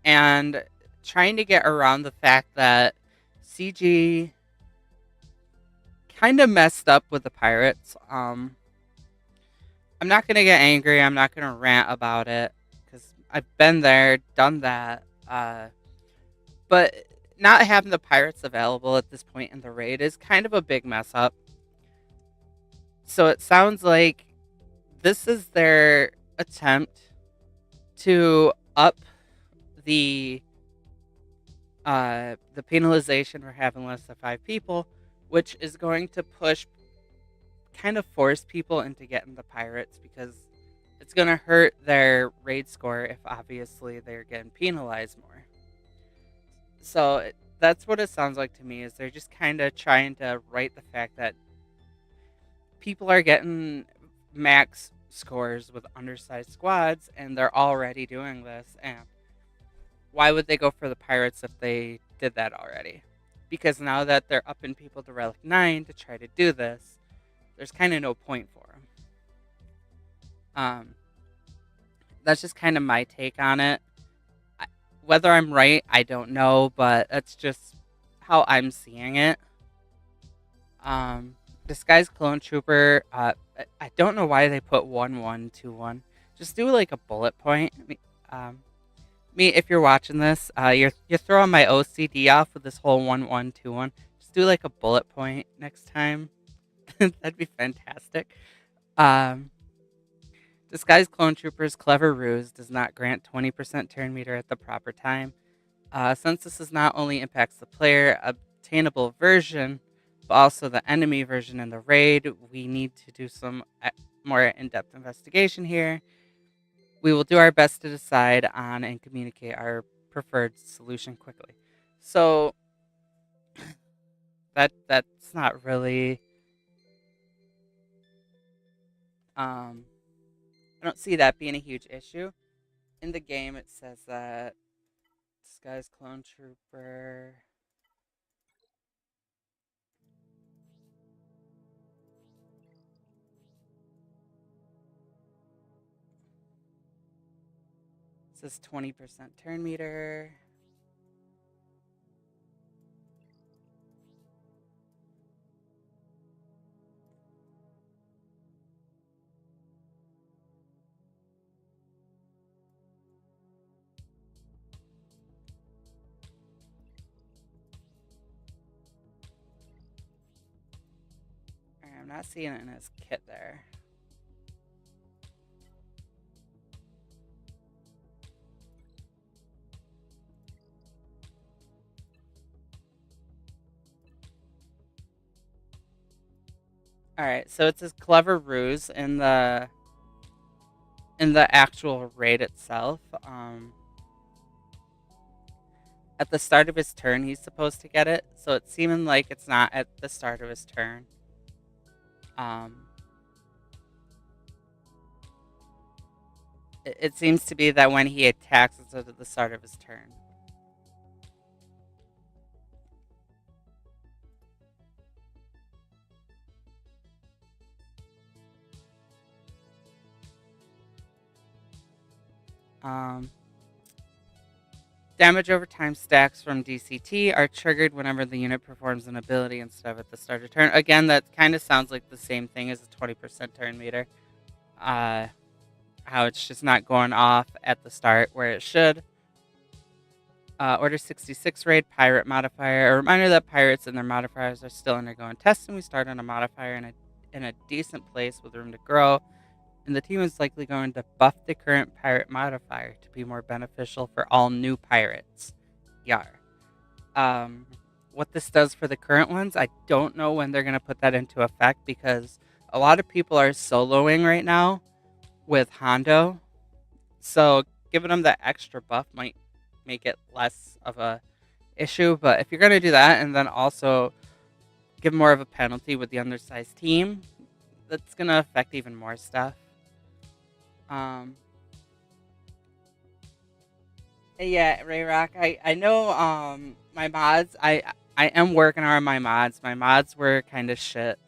and trying to get around the fact that CG kind of messed up with the pirates. I'm not going to get angry. I'm not going to rant about it because I've been there, done that. But not having the pirates available at this point in the raid is kind of a big mess up. So it sounds like this is their attempt to up the penalization for having less than 5 people, which is going to kind of force people into getting the pirates because it's going to hurt their raid score if obviously they're getting penalized more. So that's what it sounds like to me, is they're just kind of trying to right the fact that people are getting max scores with undersized squads and they're already doing this, and why would they go for the pirates if they did that already? Because now that they're upping people to Relic 9 to try to do this, there's kind of no point for them. That's just kind of my take on it. Whether I'm right, I don't know, but that's just how I'm seeing it. Disguised Clone Trooper, I don't know why they put 1121. Just do like a bullet point. Me, if you're watching this, you're throwing my OCD off with this whole 1121. Just do like a bullet point next time. That'd be fantastic. Disguised Clone Trooper's clever ruse does not grant 20% turn meter at the proper time. Since this is not only impacts the player obtainable version, but also the enemy version in the raid, we need to do some more in-depth investigation here. We will do our best to decide on and communicate our preferred solution quickly. So that's not really I don't see that being a huge issue. In the game, it says that this guy's clone trooper. It says 20% turn meter. I'm not seeing it in his kit there. Alright, so it's his clever ruse in the actual raid itself. At the start of his turn, he's supposed to get it, so it's seeming like it's not at the start of his turn. It seems to be that when he attacks, it's at the start of his turn. Damage over time stacks from DCT are triggered whenever the unit performs an ability instead of at the start of turn. Again, that kind of sounds like the same thing as a 20% turn meter. How it's just not going off at the start where it should. Order 66 raid pirate modifier. A reminder that pirates and their modifiers are still undergoing testing. We start on a modifier in a decent place with room to grow, and the team is likely going to buff the current pirate modifier to be more beneficial for all new pirates. Yar. What this does for the current ones, I don't know when they're going to put that into effect, because a lot of people are soloing right now with Hondo. So giving them that extra buff might make it less of a issue. But if you're going to do that and then also give more of a penalty with the undersized team, that's going to affect even more stuff. Yeah, Ray Rock, I know my mods, I am working on my mods. My mods were kind of shit,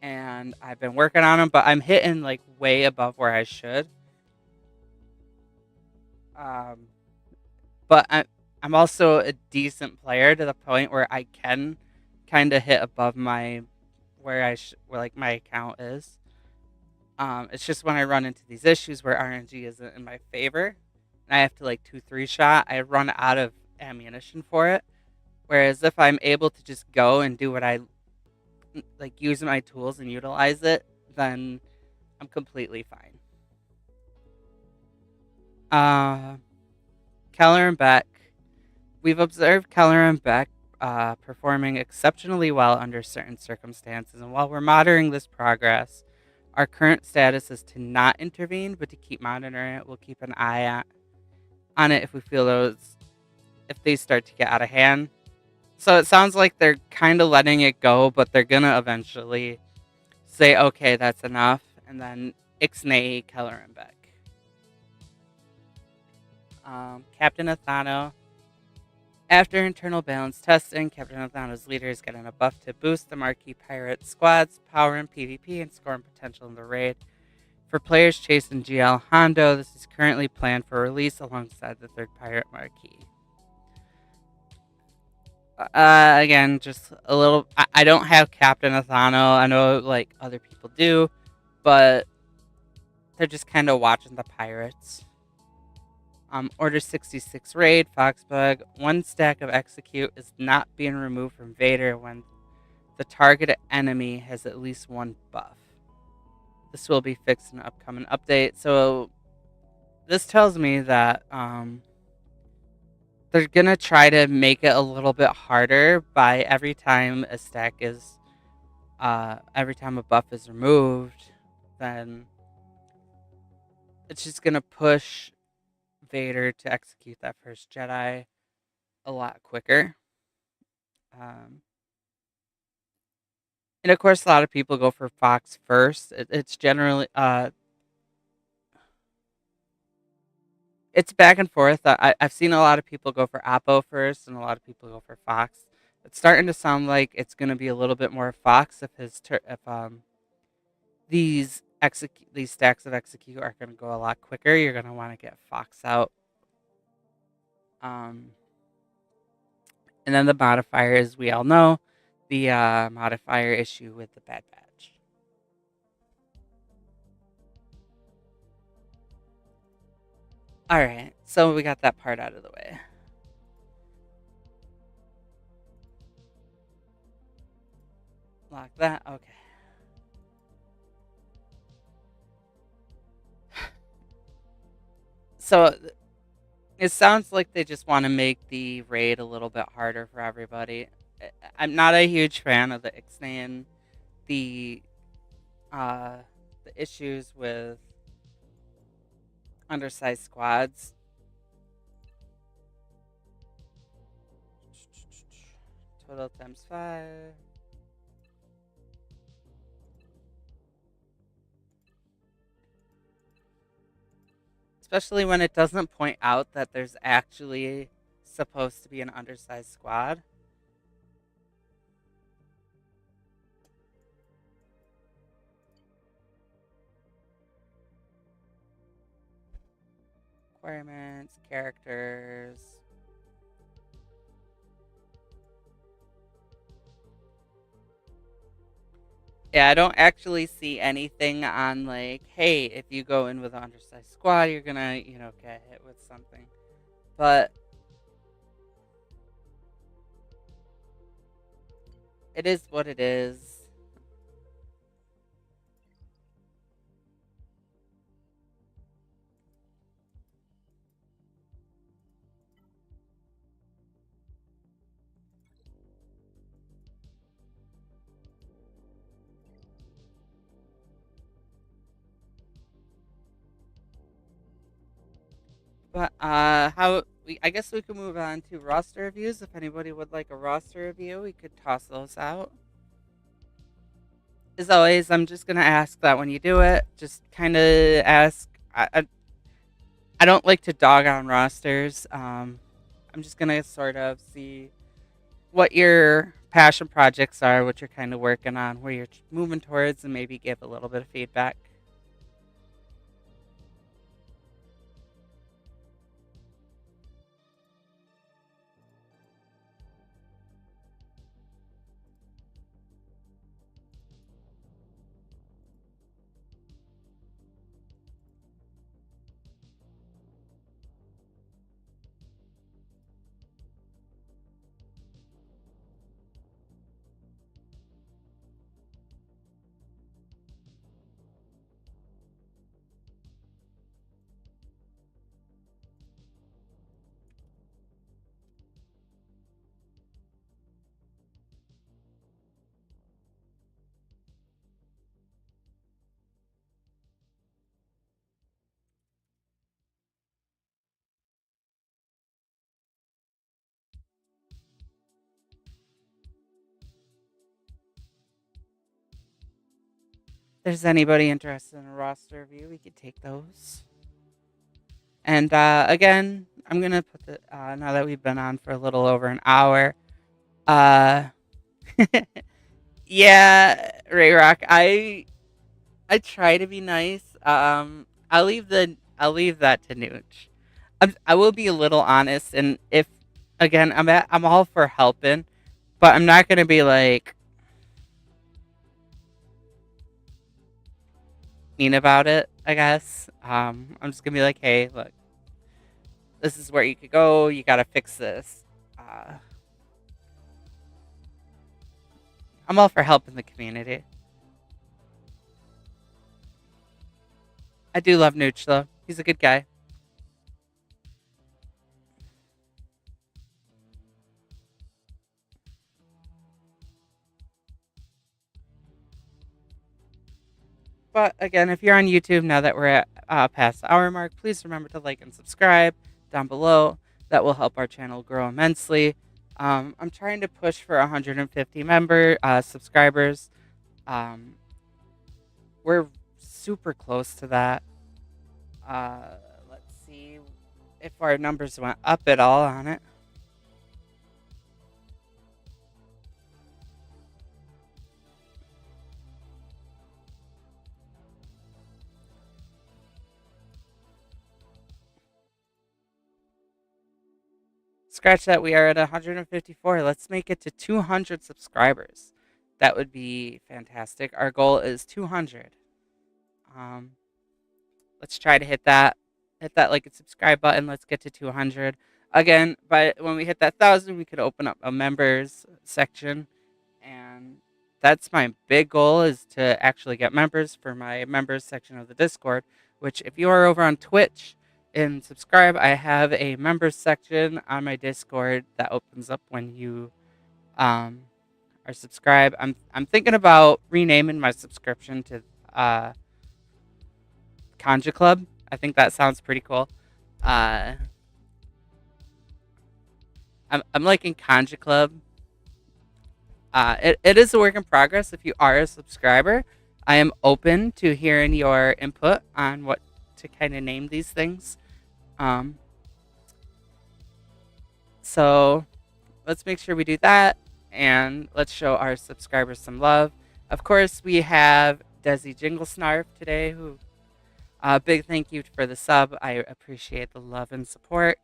and I've been working on them, but I'm hitting like way above where I should. But I'm also a decent player to the point where I can kind of hit above my where like my account is. It's just when I run into these issues where RNG isn't in my favor, and I have to like 2-3 shot, I run out of ammunition for it. Whereas if I'm able to just go and do what I like, use my tools and utilize it, then I'm completely fine. Keller and Beck. We've observed Keller and Beck performing exceptionally well under certain circumstances, and while we're monitoring this progress, our current status is to not intervene, but to keep monitoring it. We'll keep an eye on it if we feel if they start to get out of hand. So it sounds like they're kind of letting it go, but they're gonna eventually say, okay, that's enough, and then ixnay Keller and Beck. Captain Athano. After internal balance testing, Captain Athano's leader is getting a buff to boost the marquee pirate squad's power in PvP and scoring potential in the raid. For players chasing GL Hondo, this is currently planned for release alongside the third pirate marquee. Again, just a little. I don't have Captain Athano. I know like other people do, but they're just kind of watching the pirates. Order 66 raid, Foxbug. One stack of execute is not being removed from Vader when the targeted enemy has at least one buff. This will be fixed in an upcoming update. So this tells me that they're going to try to make it a little bit harder by every time a stack is, every time a buff is removed, then it's just going to push Vader to execute that first Jedi a lot quicker. And of course, a lot of people go for Fox first. It's generally it's back and forth. I've seen a lot of people go for Oppo first, and a lot of people go for Fox. It's starting to sound like it's going to be a little bit more Fox if these stacks of execute are going to go a lot quicker. You're going to want to get Fox out. And then the modifiers, we all know the modifier issue with the bad badge. All right, so we got that part out of the way. Lock that. Okay. So it sounds like they just want to make the raid a little bit harder for everybody. I'm not a huge fan of the Ixnay and the issues with undersized squads. Total times 5. Especially when it doesn't point out that there's actually supposed to be an undersized squad. Requirements, characters. Yeah, I don't actually see anything on like, hey, if you go in with an undersized squad, you're gonna, get hit with something. But it is what it is. But I guess we could move on to roster reviews. If anybody would like a roster review, we could toss those out. As always, I'm just gonna ask that when you do it, just kind of ask. I don't like to dog on rosters. I'm just gonna sort of see what your passion projects are, what you're kind of working on, where you're moving towards, and maybe give a little bit of feedback. If there's anybody interested in a roster review, we could take those. And again, I'm gonna put the now that we've been on for a little over an hour. Uh, yeah, Ray Rock. I try to be nice. I'll leave that to Nooch. I will be a little honest, and if again, I'm all for helping, but I'm not gonna be like mean about it. I guess. I'm just gonna be like, hey, look, this is where you could go. You gotta fix this. I'm all for helping the community. I do love Nooch though. He's a good guy. But again, if you're on YouTube now that we're at past the hour mark, please remember to like and subscribe down below. That will help our channel grow immensely. I'm trying to push for 150 subscribers. We're super close to that. Let's see. if our numbers went up at all on it. Scratch that, we are at 154. Let's make it to 200 subscribers. That would be fantastic. Our goal is 200. Let's try to hit that. Hit that like and subscribe button. Let's get to 200. Again, but when we hit that 1,000, we could open up a members section. And that's my big goal, is to actually get members for my members section of the Discord, which if you are over on Twitch and subscribe, I have a members section on my Discord that opens up when you are subscribed. I'm thinking about renaming my subscription to Conja Club. I think that sounds pretty cool. I'm liking Conja Club. It is a work in progress. If you are a subscriber, I am open to hearing your input on what to kind of name these things. So let's make sure we do that, and let's show our subscribers some love. Of course, we have Desi Jingle Snarf today, who big thank you for the sub. I appreciate the love and support.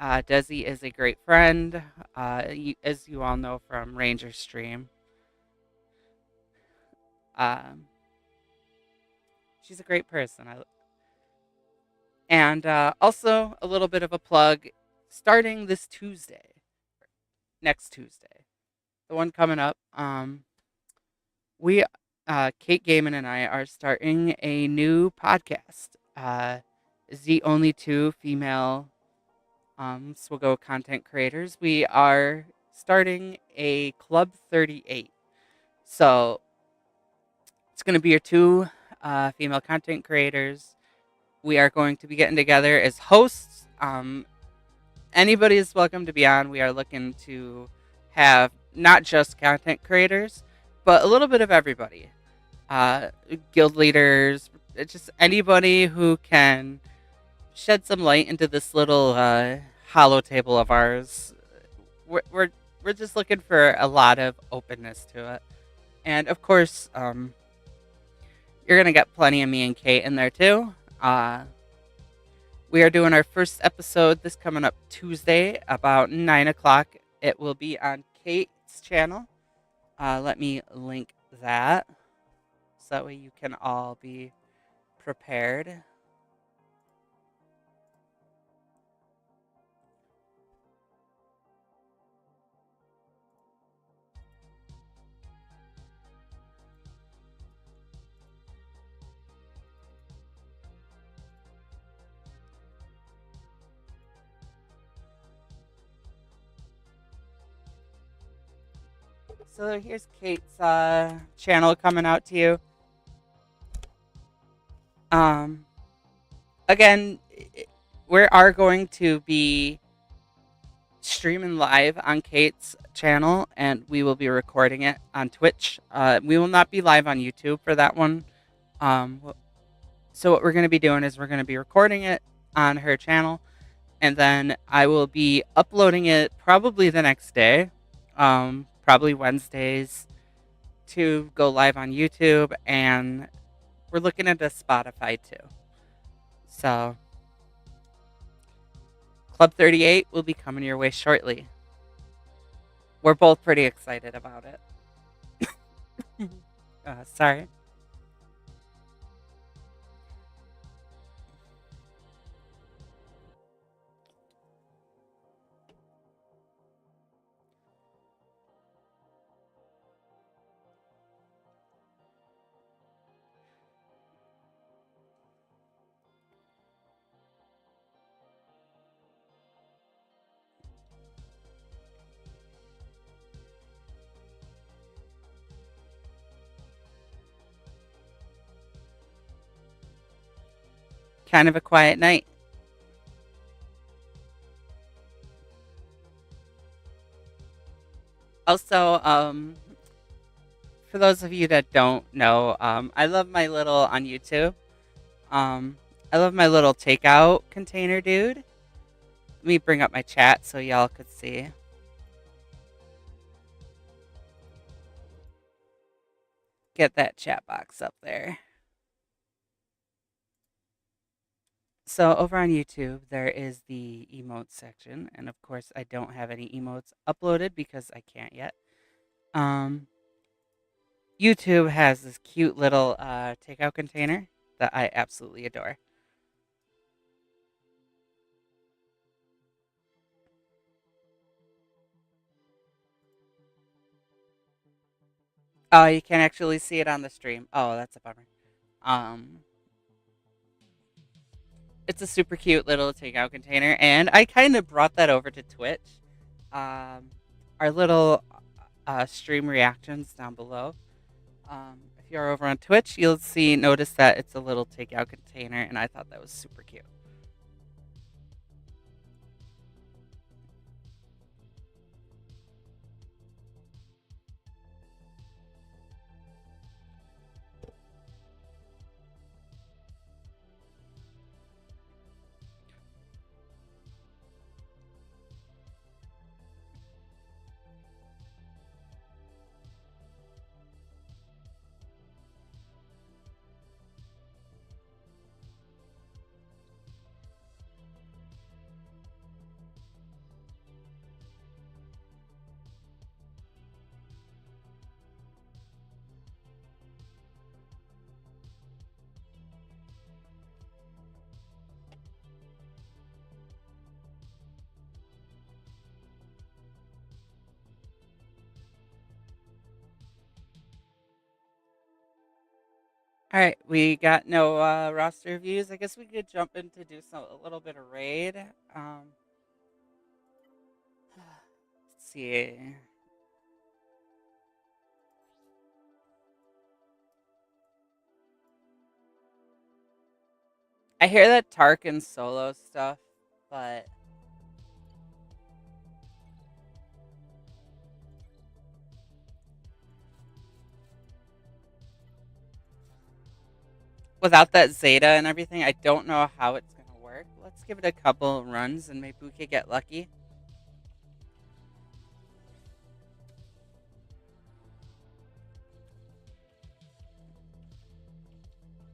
Desi is a great friend, as you all know from Ranger Stream. She's a great person. And also a little bit of a plug, starting this Tuesday, next Tuesday, the one coming up, Kate Gaiman and I are starting a new podcast. The only two female Swiggo content creators. We are starting a Club 38. So it's going to be your two female content creators. We are going to be getting together as hosts. Anybody is welcome to be on. We are looking to have not just content creators, but a little bit of everybody. Guild leaders, just anybody who can shed some light into this little hollow table of ours. We're just looking for a lot of openness to it. And of course, you're going to get plenty of me and Kate in there too. We are doing our first episode this coming up Tuesday about 9 o'clock. It will be on Kate's channel. Let me link that so that way you can all be prepared. So here's Kate's channel coming out to you. Again, we are going to be streaming live on Kate's channel, and we will be recording it on Twitch. We will not be live on YouTube for that one. So what we're going to be doing is we're going to be recording it on her channel, and then I will be uploading it probably the next day. Probably Wednesdays, to go live on YouTube, and we're looking into Spotify too. So Club 38 will be coming your way shortly. We're both pretty excited about it. Sorry. Kind of a quiet night. Also, for those of you that don't know, I love my little, on YouTube, I love my little takeout container dude. Let me bring up my chat so y'all could see. Get that chat box up there. So over on YouTube, there is the emotes section. And of course, I don't have any emotes uploaded because I can't yet. YouTube has this cute little takeout container that I absolutely adore. Oh, you can't actually see it on the stream. Oh, that's a bummer. It's a super cute little takeout container, and I kind of brought that over to Twitch. Our little stream reactions down below. If you're over on Twitch, you'll notice that it's a little takeout container, and I thought that was super cute. All right, we got no roster views. I guess we could jump in to do a little bit of raid. Let's see. I hear that Tarkin solo stuff, but without that Zeta and everything, I don't know how it's going to work. Let's give it a couple runs and maybe we could get lucky.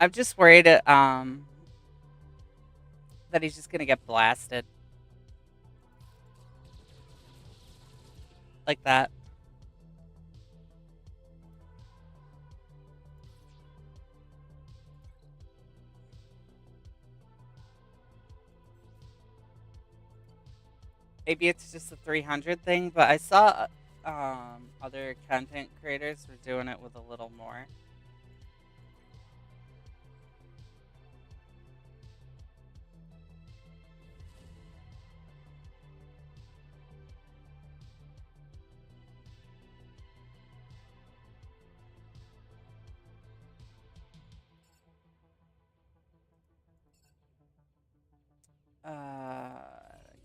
I'm just worried that he's just going to get blasted. Like that. Maybe it's just a 300 thing, but I saw other content creators were doing it with a little more.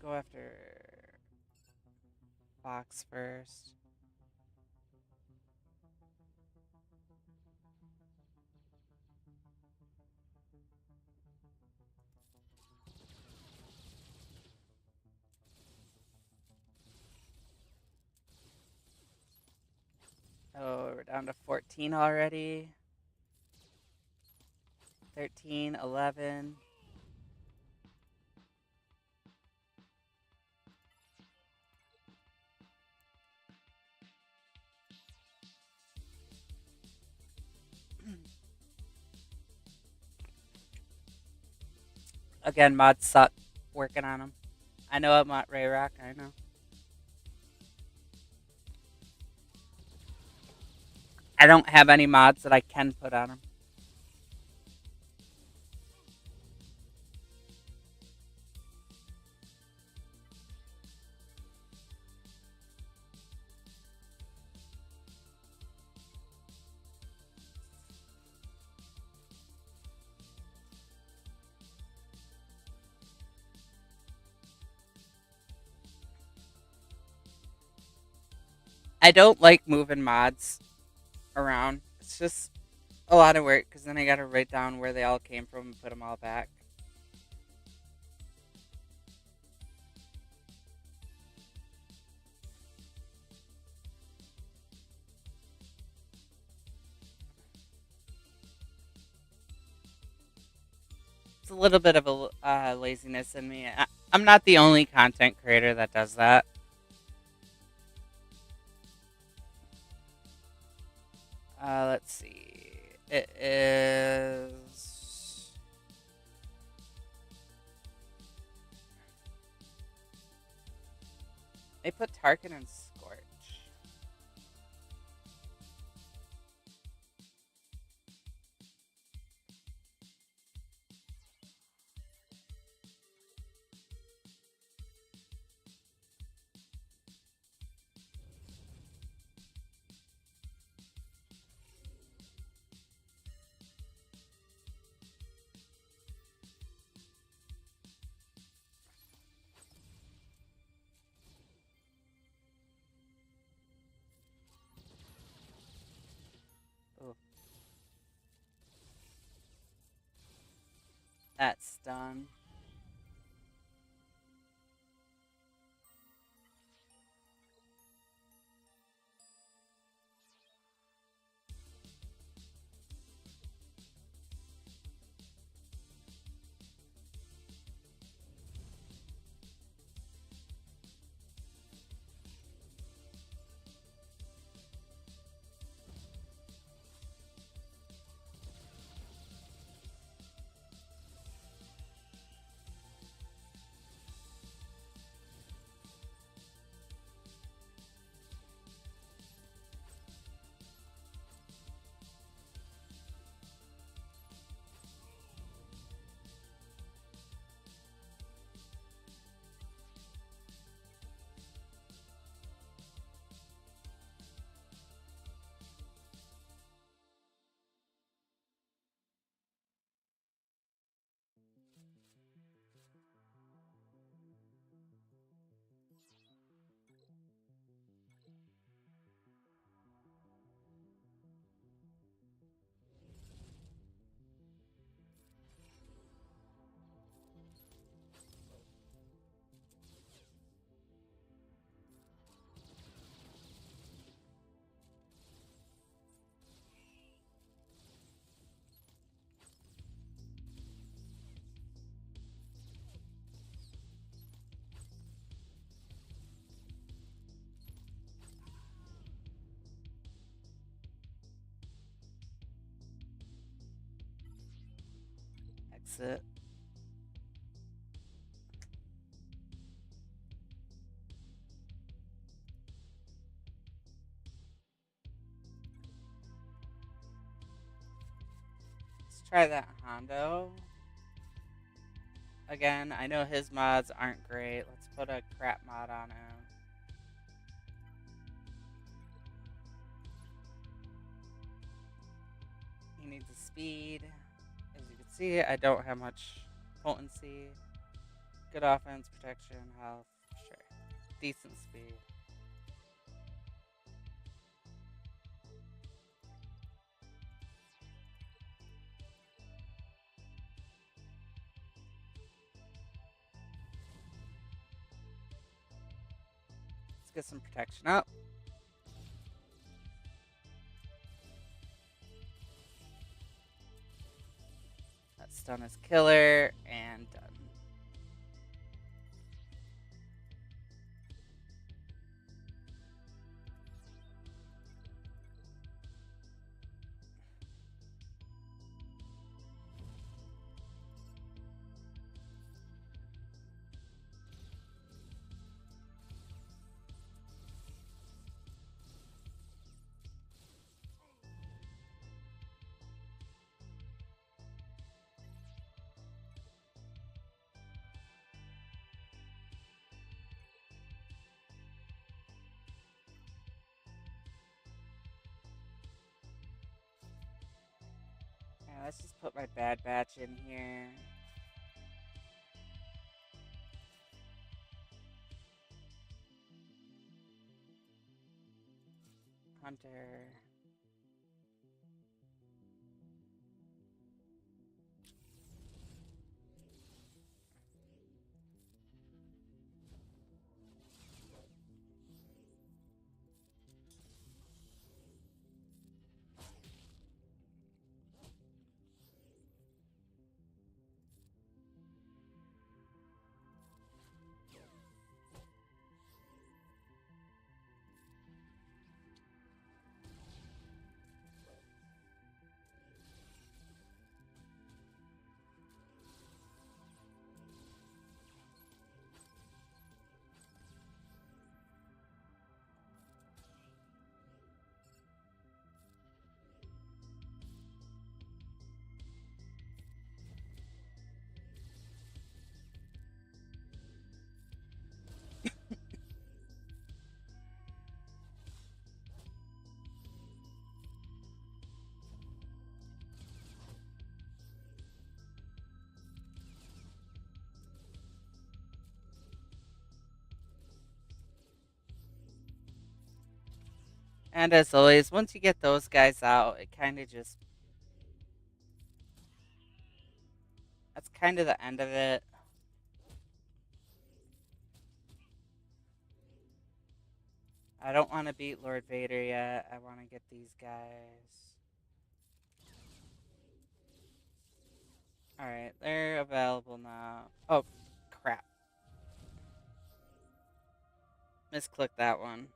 Go after Fox first. Oh, we're down to 14 already. 13, 11. Again, mods suck. Working on them. I know I'm not Ray Rock. I know. I don't have any mods that I can put on them. I don't like moving mods around. It's just a lot of work because then I got to write down where they all came from and put them all back. a little bit of a laziness in me. I'm not the only content creator that does that. Let's see. It is... They put Tarkin and Scorch. Oh. That's done. Exit. Let's try that Hondo. Again, I know his mods aren't great. Let's put a crap mod on him. He needs a speed. As you can see, I don't have much potency. Good offense, protection, health, sure. Decent speed. Let's get some protection up. That stun is killer, and done. Let's just put my Bad Batch in here. Hunter. And as always, once you get those guys out, it kind of just... That's kind of the end of it. I don't want to beat Lord Vader yet. I want to get these guys. Alright, they're available now. Oh, crap. Misclicked that one.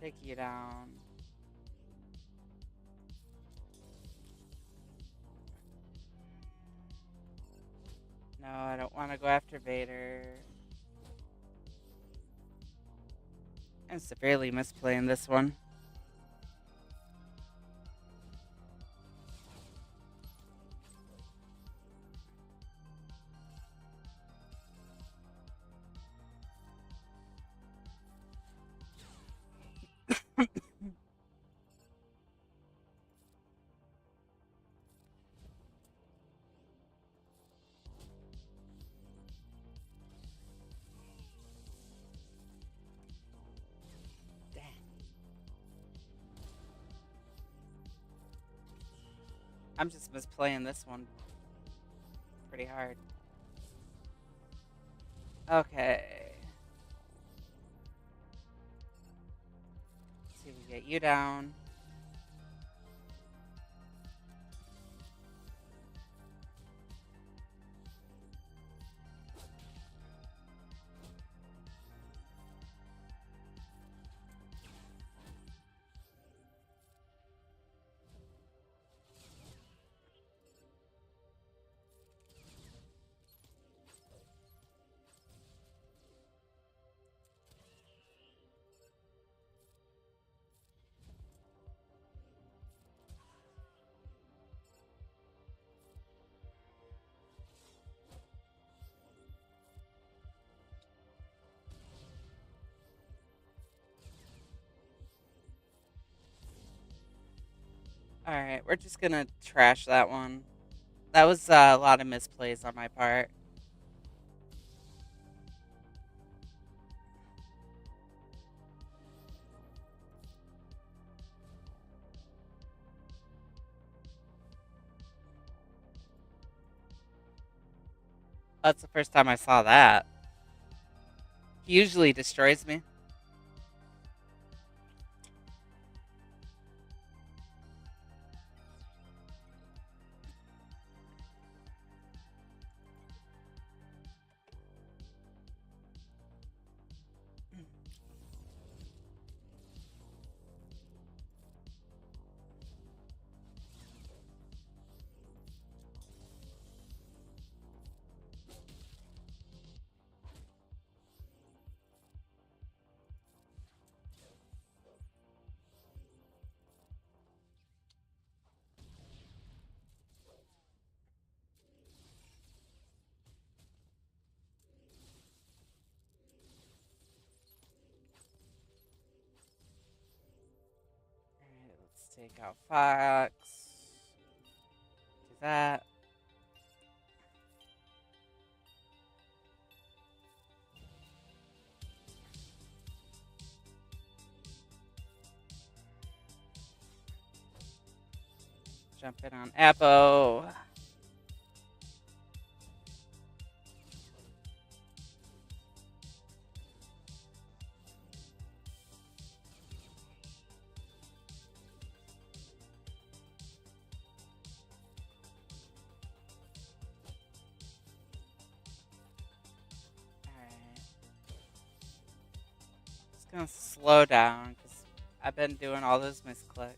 Take you down. No, I don't want to go after Vader. I'm severely misplaying this one. I'm just misplaying this one pretty hard. Okay. Let's see if we get you down. Alright, we're just gonna trash that one. That was a lot of misplays on my part. That's the first time I saw that. He usually destroys me. Alright, let's take out Fox. Do that. Jump in on Appo. Alright. Just gonna slow down because I've been doing all those misclicks.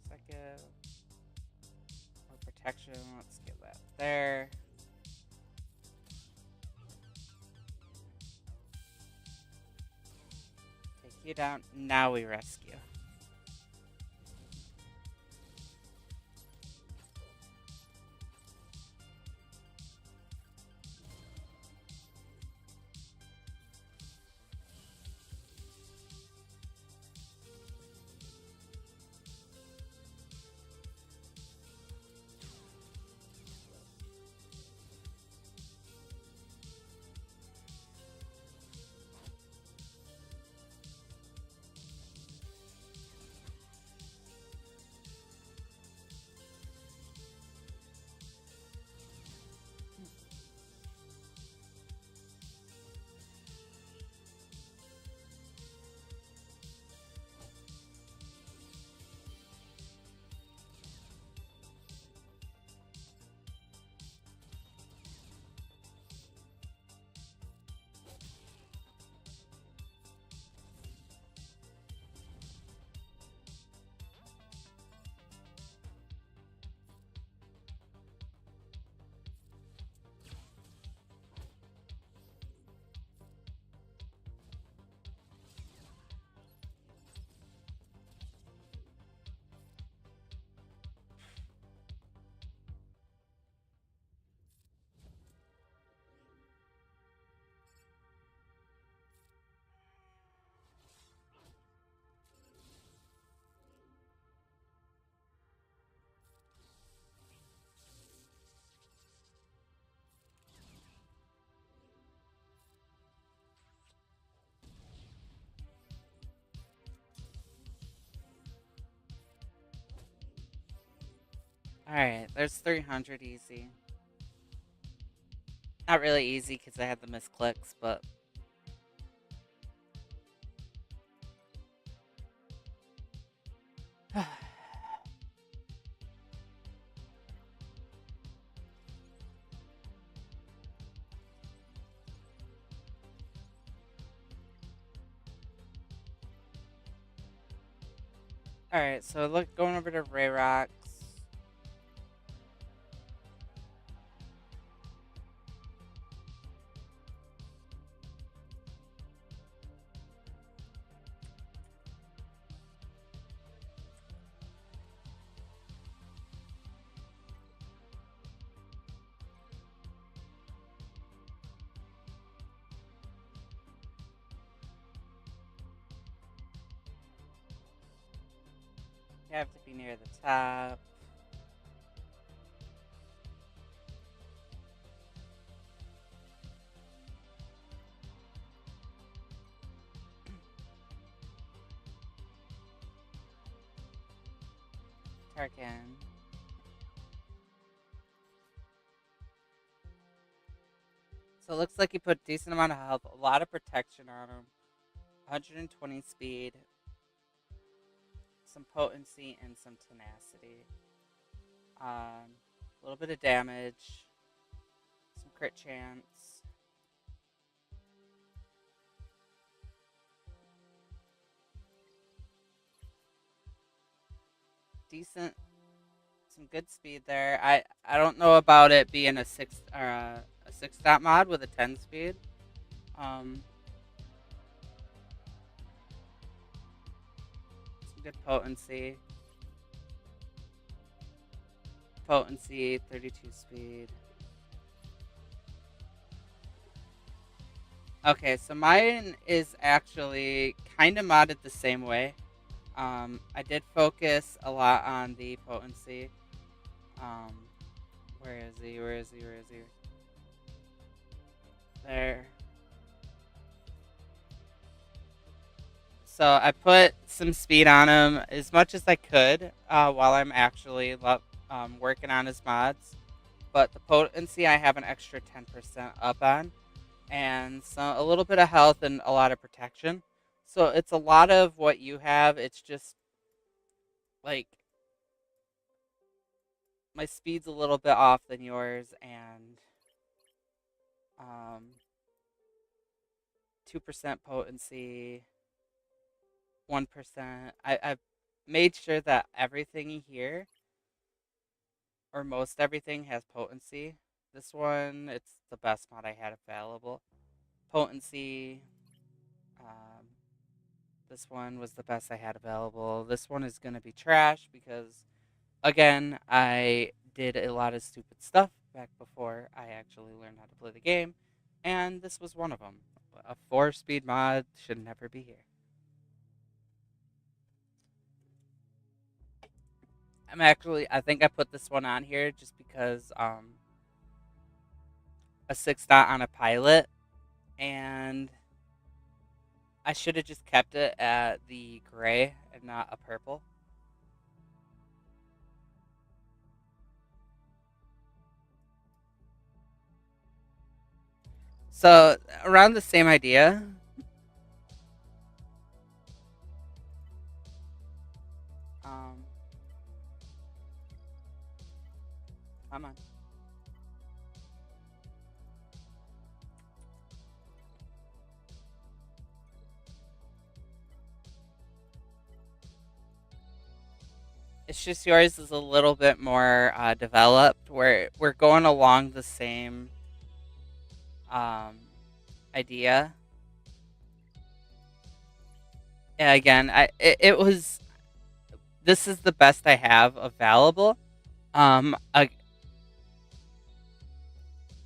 Second. More protection. Let's get that there. You down. Now we rescue. Alright, there's 300 easy. Not really easy because I had the misclicks, but... Alright, so look, going over to Ray Rocks. You have to be near the top. Tarkin. So it looks like he put a decent amount of health, a lot of protection on him. 120 speed. Some potency and some tenacity. A little bit of damage. Some crit chance. Decent, some good speed there. I don't know about it being a 6-stat mod with a 10 speed. Some good potency. Potency, 32 speed. Okay, so mine is actually kind of modded the same way. I did focus a lot on the potency. Where is he? Where is he? Where is he? There. So I put some speed on him as much as I could while I'm actually working on his mods. But the potency I have an extra 10% up on. And so a little bit of health and a lot of protection. So it's a lot of what you have. It's just like my speed's a little bit off than yours, and 2% potency, 1%. I've made sure that everything here, or most everything, has potency. This one, it's the best mod I had available. Potency. This one was the best I had available. This one is going to be trash because, again, I did a lot of stupid stuff back before I actually learned how to play the game, and this was one of them. A 4-speed mod should never be here. I think I put this one on here just because a 6-dot on a pilot, and I should have just kept it at the gray and not a purple. So around the same idea. Come on. It's just yours is a little bit more developed. We're going along the same idea. And again, it was. This is the best I have available.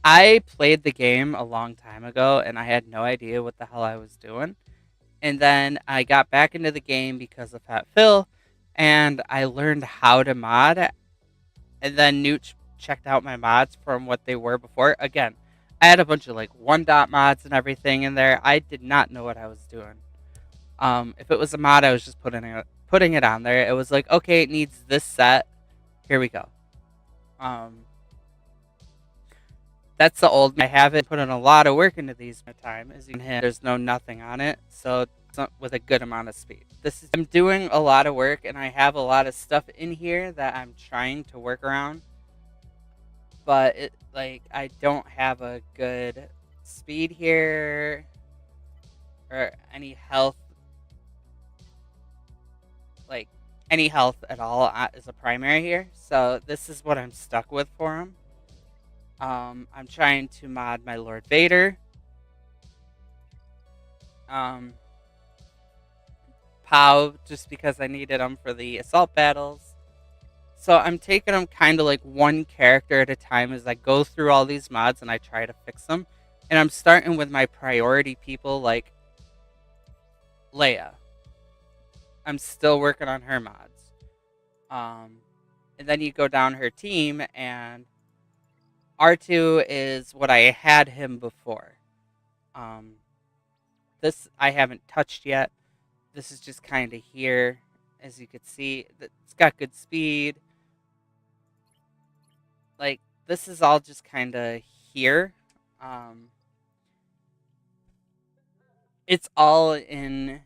I played the game a long time ago, and I had no idea what the hell I was doing. And then I got back into the game because of Fat Phil, and I learned how to mod. And then Nooch checked out my mods from what they were before. Again, I had a bunch of like 1-dot mods and everything in there. I did not know what I was doing. If it was a mod, I was just putting it on there. It was like, okay, it needs this set. Here we go. That's the old. I haven't put in a lot of work into these time. As you can hit, there's no nothing on it, so it's not with a good amount of speed. I'm doing a lot of work, and I have a lot of stuff in here that I'm trying to work around. But I don't have a good speed here or any health. Like any health at all is a primary here, so this is what I'm stuck with for him. I'm trying to mod my Lord Vader. Pow, just because I needed them for the assault battles. So I'm taking them kind of like one character at a time as I go through all these mods and I try to fix them. And I'm starting with my priority people like Leia. I'm still working on her mods. And then you go down her team, and R2 is what I had him before. This I haven't touched yet. This is just kind of here. As you can see, it's got good speed. Like, this is all just kind of here. It's all in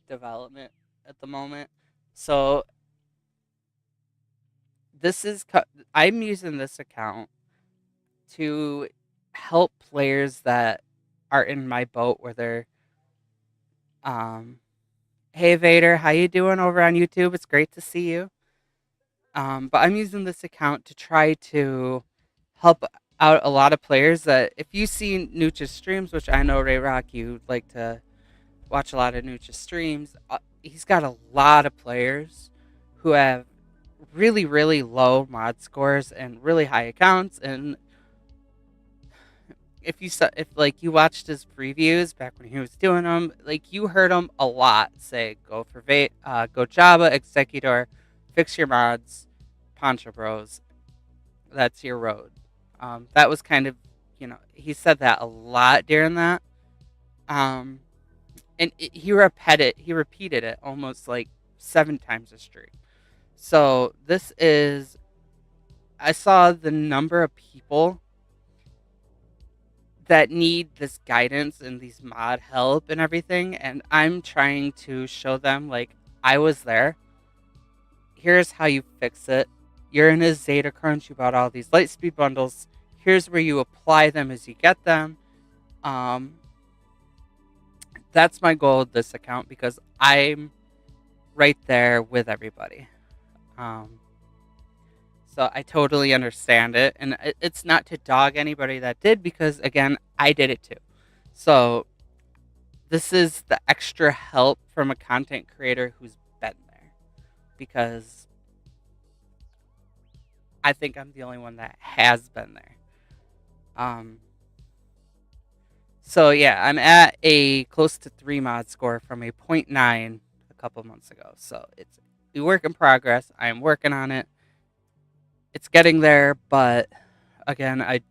development at the moment. So, I'm using this account to help players that are in my boat where they're hey Vader, how you doing over on YouTube? It's great to see you. But I'm using this account to try to help out a lot of players that if you see Nooch's streams, which I know Ray Rock, you like to watch a lot of Nooch's streams, he's got a lot of players who have really, really low mod scores and really high accounts. And if you watched his previews back when he was doing them, like you heard him a lot say, go Java, Executor, fix your mods, Poncho Bros. That's your road. That was kind of, he said that a lot during that. And he repeated it almost like 7 times a stream. So I saw the number of people that need this guidance and these mod help and everything, and I'm trying to show them, like, I was there. Here's how you fix it. You're in a Zeta crunch, you bought all these Lightspeed bundles. Here's where you apply them as you get them. That's my goal with this account because I'm right there with everybody. So I totally understand it. And it's not to dog anybody that did because, again, I did it too. So this is the extra help from a content creator who's been there, because I think I'm the only one that has been there. Um, so yeah, I'm at a close to 3 mod score from a .9 a couple months ago. So it's a work in progress. I am working on it. It's getting there, but again, I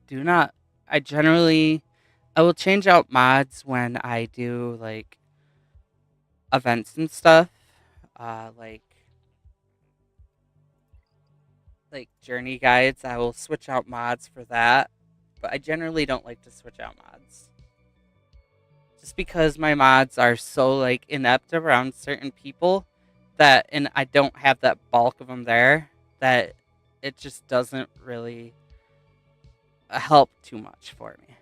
will change out mods when I do like events and stuff, uh, like like journey guides. I will switch out mods for that, but I generally don't like to switch out mods. Just because my mods are so like inept around certain people that, and I don't have that bulk of them there, that it just doesn't really help too much for me.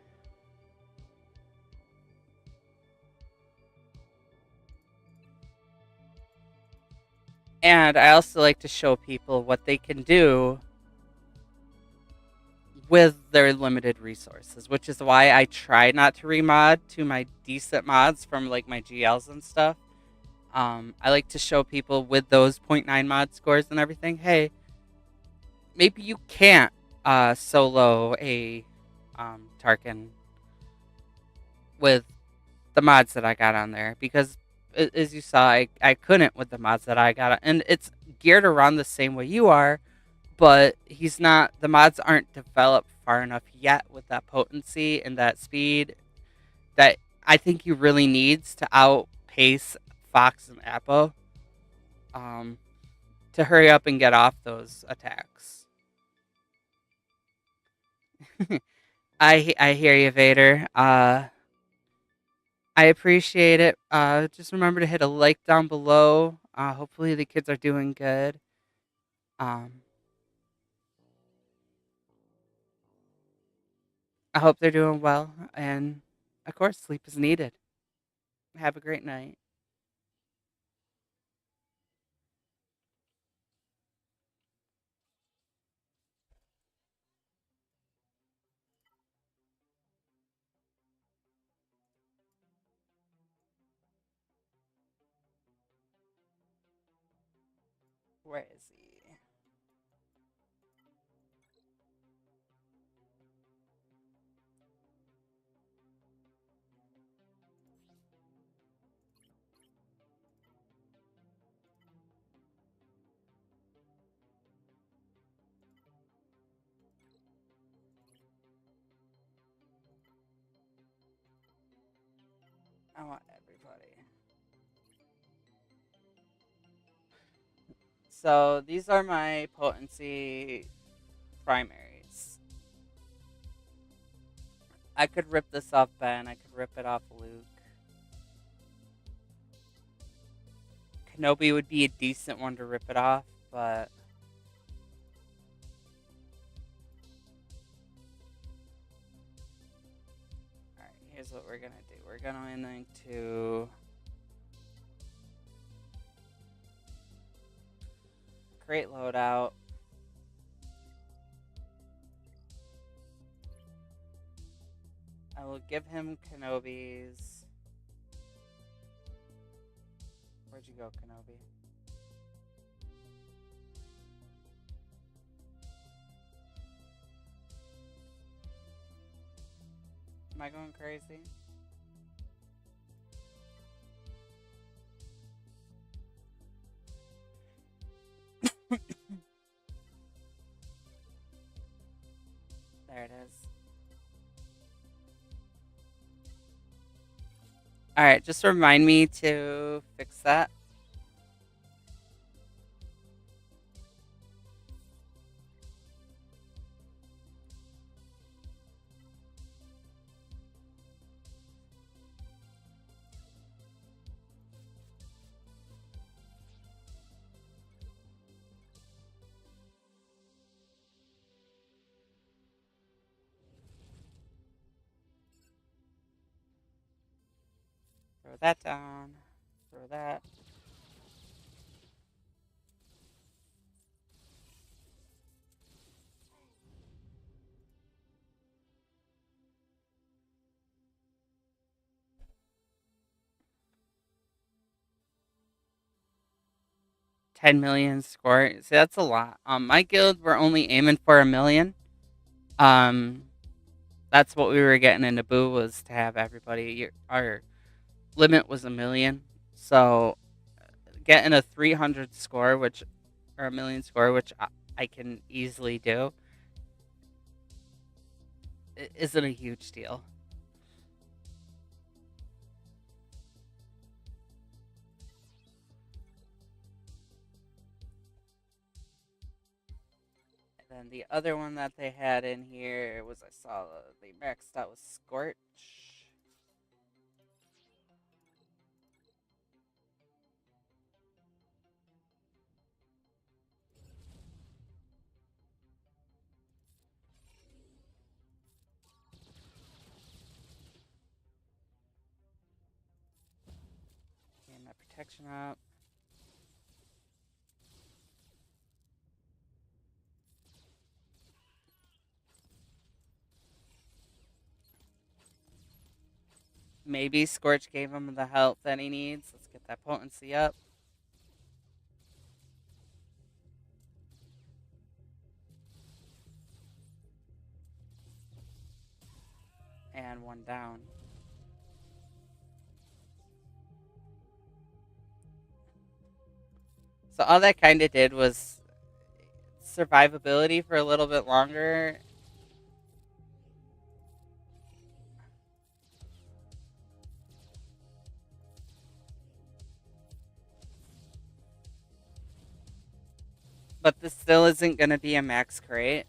And I also like to show people what they can do with their limited resources, which is why I try not to remod to my decent mods from like my GLs and stuff. I like to show people with those .9 mod scores and everything, hey, maybe you can't solo a Tarkin with the mods that I got on there, because as you saw, I couldn't with the mods that I got, and it's geared around the same way you are, but the mods aren't developed far enough yet with that potency and that speed that I think he really needs to outpace Fox and Appo, um, to hurry up and get off those attacks. I hear you, Vader. I appreciate it. Just remember to hit a like down below. Hopefully the kids are doing good. Um, I hope they're doing well, and of course, sleep is needed. Have a great night. Where is he? I want everybody. So these are my potency primaries. I could rip this off Ben. I could rip it off Luke. Kenobi would be a decent one to rip it off, but alright, here's what we're gonna do. We're going to create loadout. I will give him Kenobi's. Where'd you go, Kenobi? Am I going crazy? There it is. Alright, just remind me to fix that. Throw that down. Throw that. 10 million score. See, that's a lot. My guild, we're only aiming for 1 million. That's what we were getting in Naboo, was to have everybody. Our limit was 1 million. So getting a 300 score, or 1 million score, which I can easily do, it isn't a huge deal. And then the other one that they had in here was, I saw they maxed out with Scorch. Getting my protection up. Maybe Scorch gave him the help that he needs. Let's get that potency up. And one down. So all that kind of did was survivability for a little bit longer. But this still isn't going to be a max crate.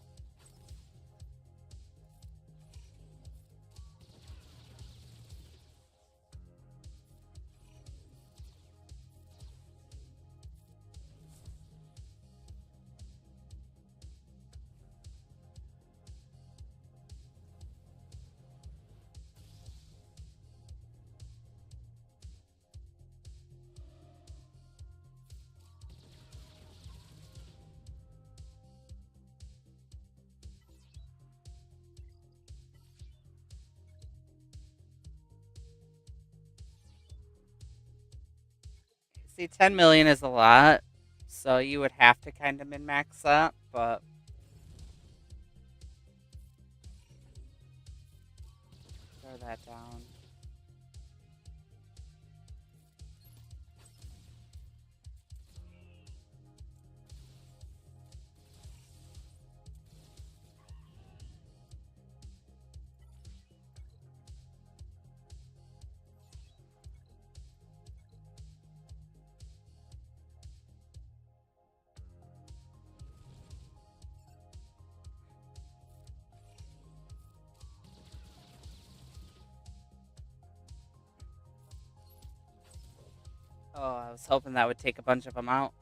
See, 10 million is a lot, so you would have to kind of min-max that, but throw that down. Oh, I was hoping that would take a bunch of them out.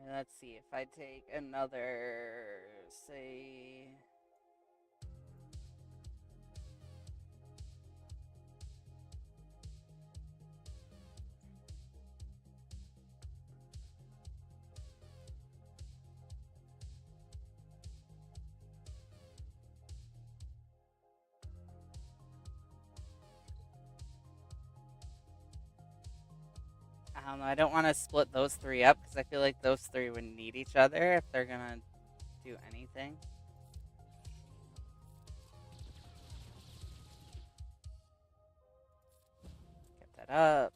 Let's see, if I take another, say... I don't know, I don't want to split those three up, because I feel like those three would need each other if they're going to do anything. Get that up.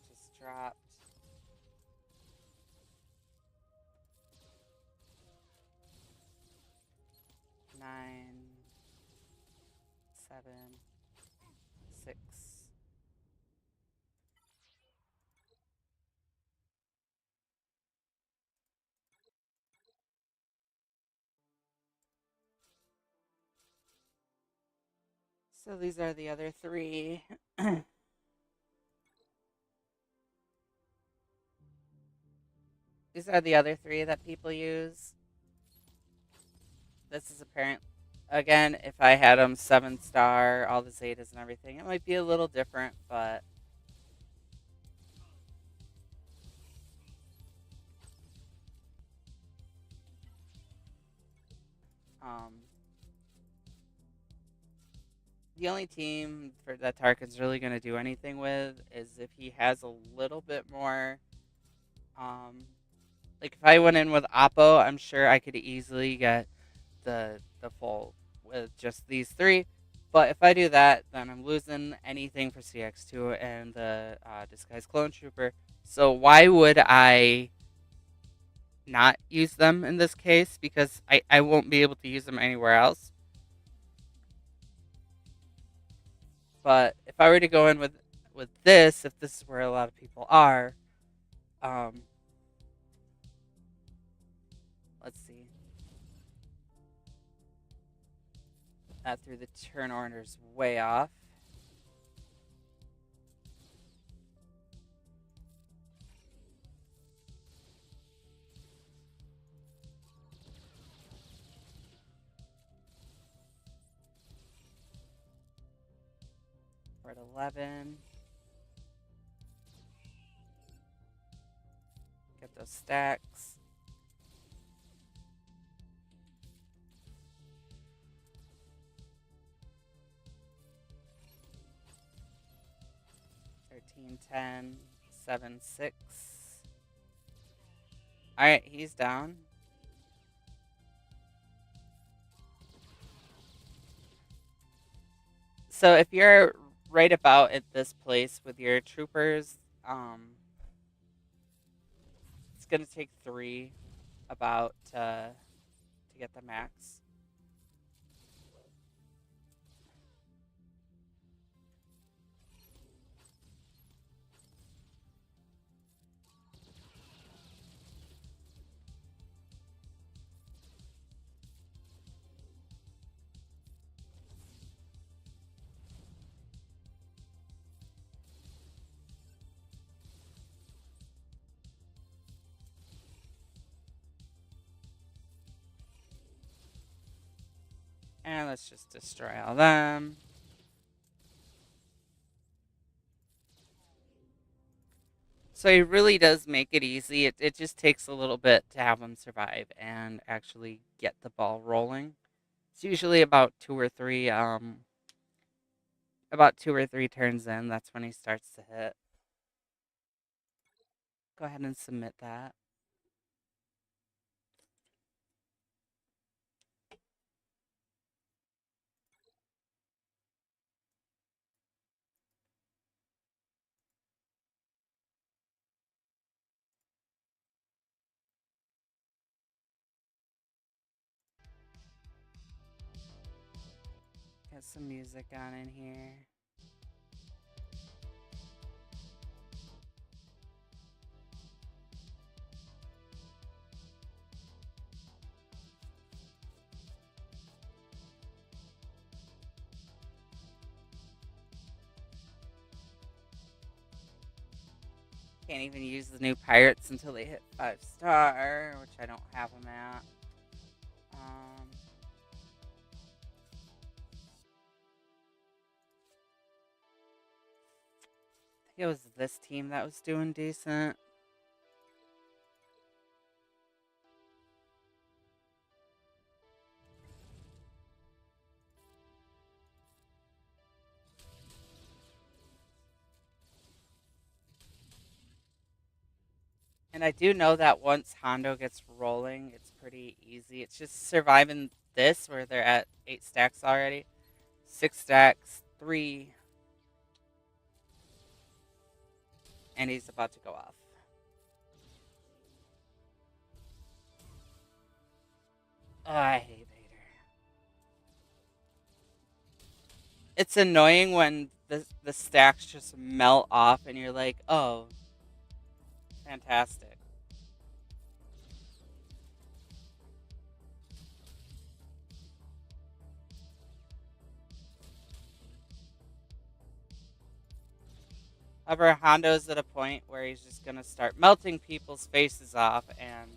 Just dropped. Nine, 7, 6. So these are the other 3. These are the other 3 that people use. This is apparent. Again, if I had them 7-star, all the Zetas and everything, it might be a little different, but the only team for that Tarkin's really going to do anything with is if he has a little bit more. Like if I went in with Oppo, I'm sure I could easily get the full with just these 3. But if I do that, then I'm losing anything for CX2 and the Disguised Clone Trooper. So why would I not use them in this case? Because I won't be able to use them anywhere else. But if I were to go in with this, if this is where a lot of people are, let's see. That threw the turn orders way off. We're at 11. Get those stacks. $13.10, 7.6. Alright, he's down. So if you're right about at this place with your troopers, it's gonna take 3 about to get the max. And let's just destroy all them. So he really does make it easy. It just takes a little bit to have him survive and actually get the ball rolling. It's usually about 2 or 3 turns in. That's when he starts to hit. Go ahead and submit that. Get some music on in here. Can't even use the new pirates until they hit 5-star, which I don't have them at. I think it was this team that was doing decent. And I do know that once Hondo gets rolling, it's pretty easy. It's just surviving this, where they're at 8 stacks already. 6 stacks, 3. And he's about to go off. Oh, I hate Vader. It's annoying when the stacks just melt off and you're like, oh, fantastic. However, Hondo's at a point where he's just going to start melting people's faces off and...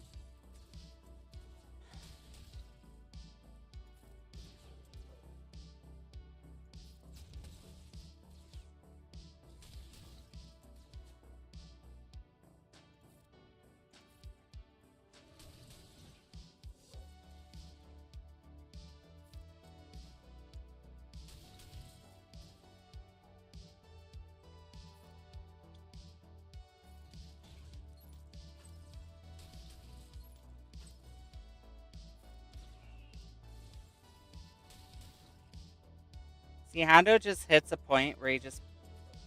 See, Hondo just hits a point where he just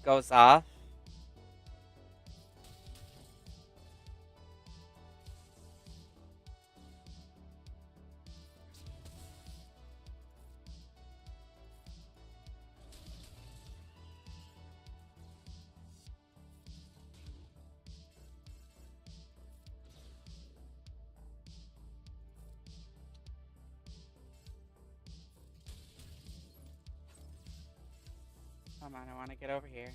goes off. Come on, I want to get over here.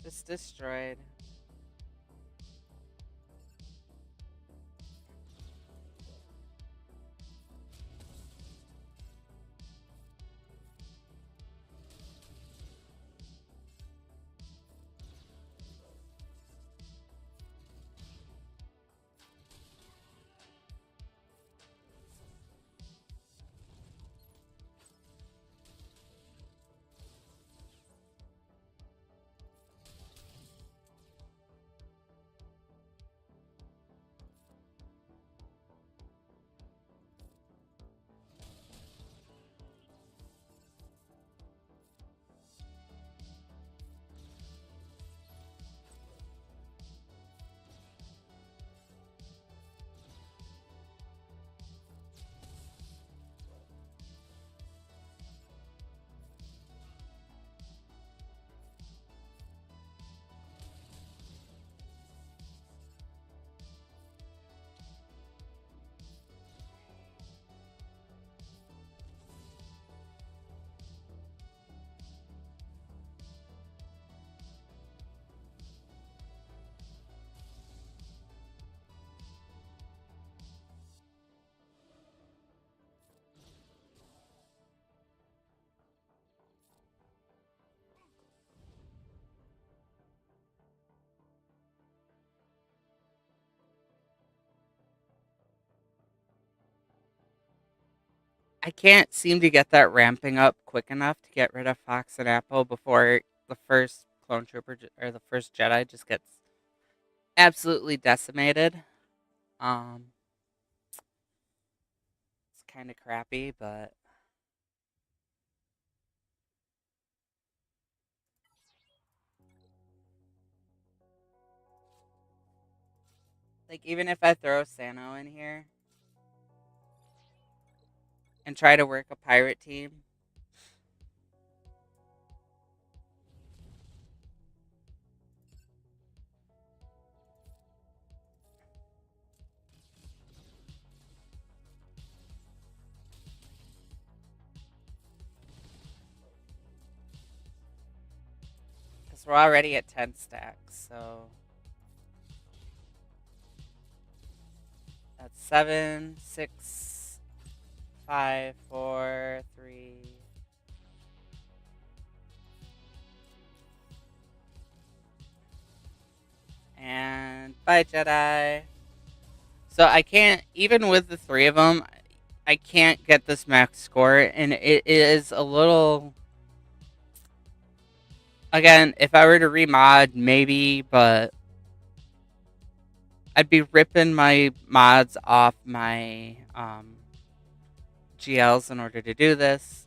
Just destroyed. I can't seem to get that ramping up quick enough to get rid of Fox and Apple before the first clone trooper or the first Jedi just gets absolutely decimated. It's kind of crappy, but like even if I throw Sano in here and try to work a pirate team, because we're already at 10 stacks, so that's 7, 6, 5, 4, 3. And bye, Jedi. So I can't, even with the 3 of them, I can't get this max score, and it is a little... Again, if I were to remod, maybe, but I'd be ripping my mods off my GLs in order to do this.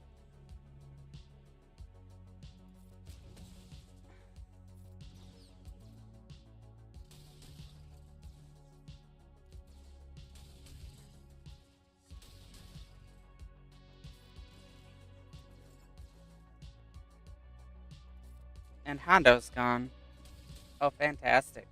And Hondo's gone. Oh, fantastic.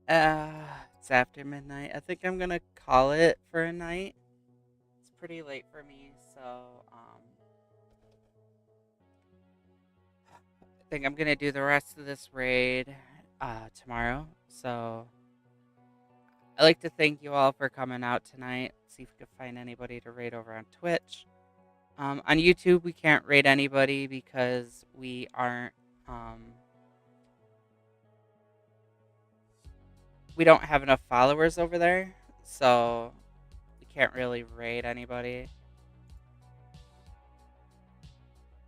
It's after midnight. I think I'm gonna call it for a night. It's pretty late for me, so I think I'm gonna do the rest of this raid tomorrow. So I'd like to thank you all for coming out tonight. See if we can find anybody to raid over on Twitch. On YouTube, we can't raid anybody because we aren't. We don't have enough followers over there, so we can't really raid anybody.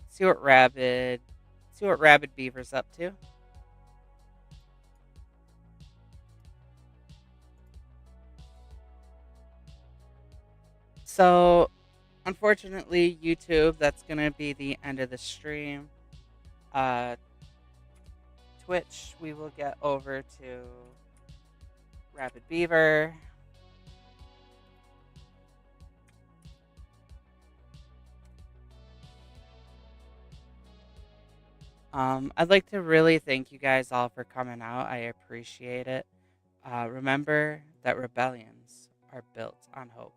See what Rabid Beaver's up to. So, unfortunately, YouTube, that's gonna be the end of the stream. Twitch, we will get over to Rabid Beaver. I'd like to really thank you guys all for coming out. I appreciate it. Remember that rebellions are built on hope.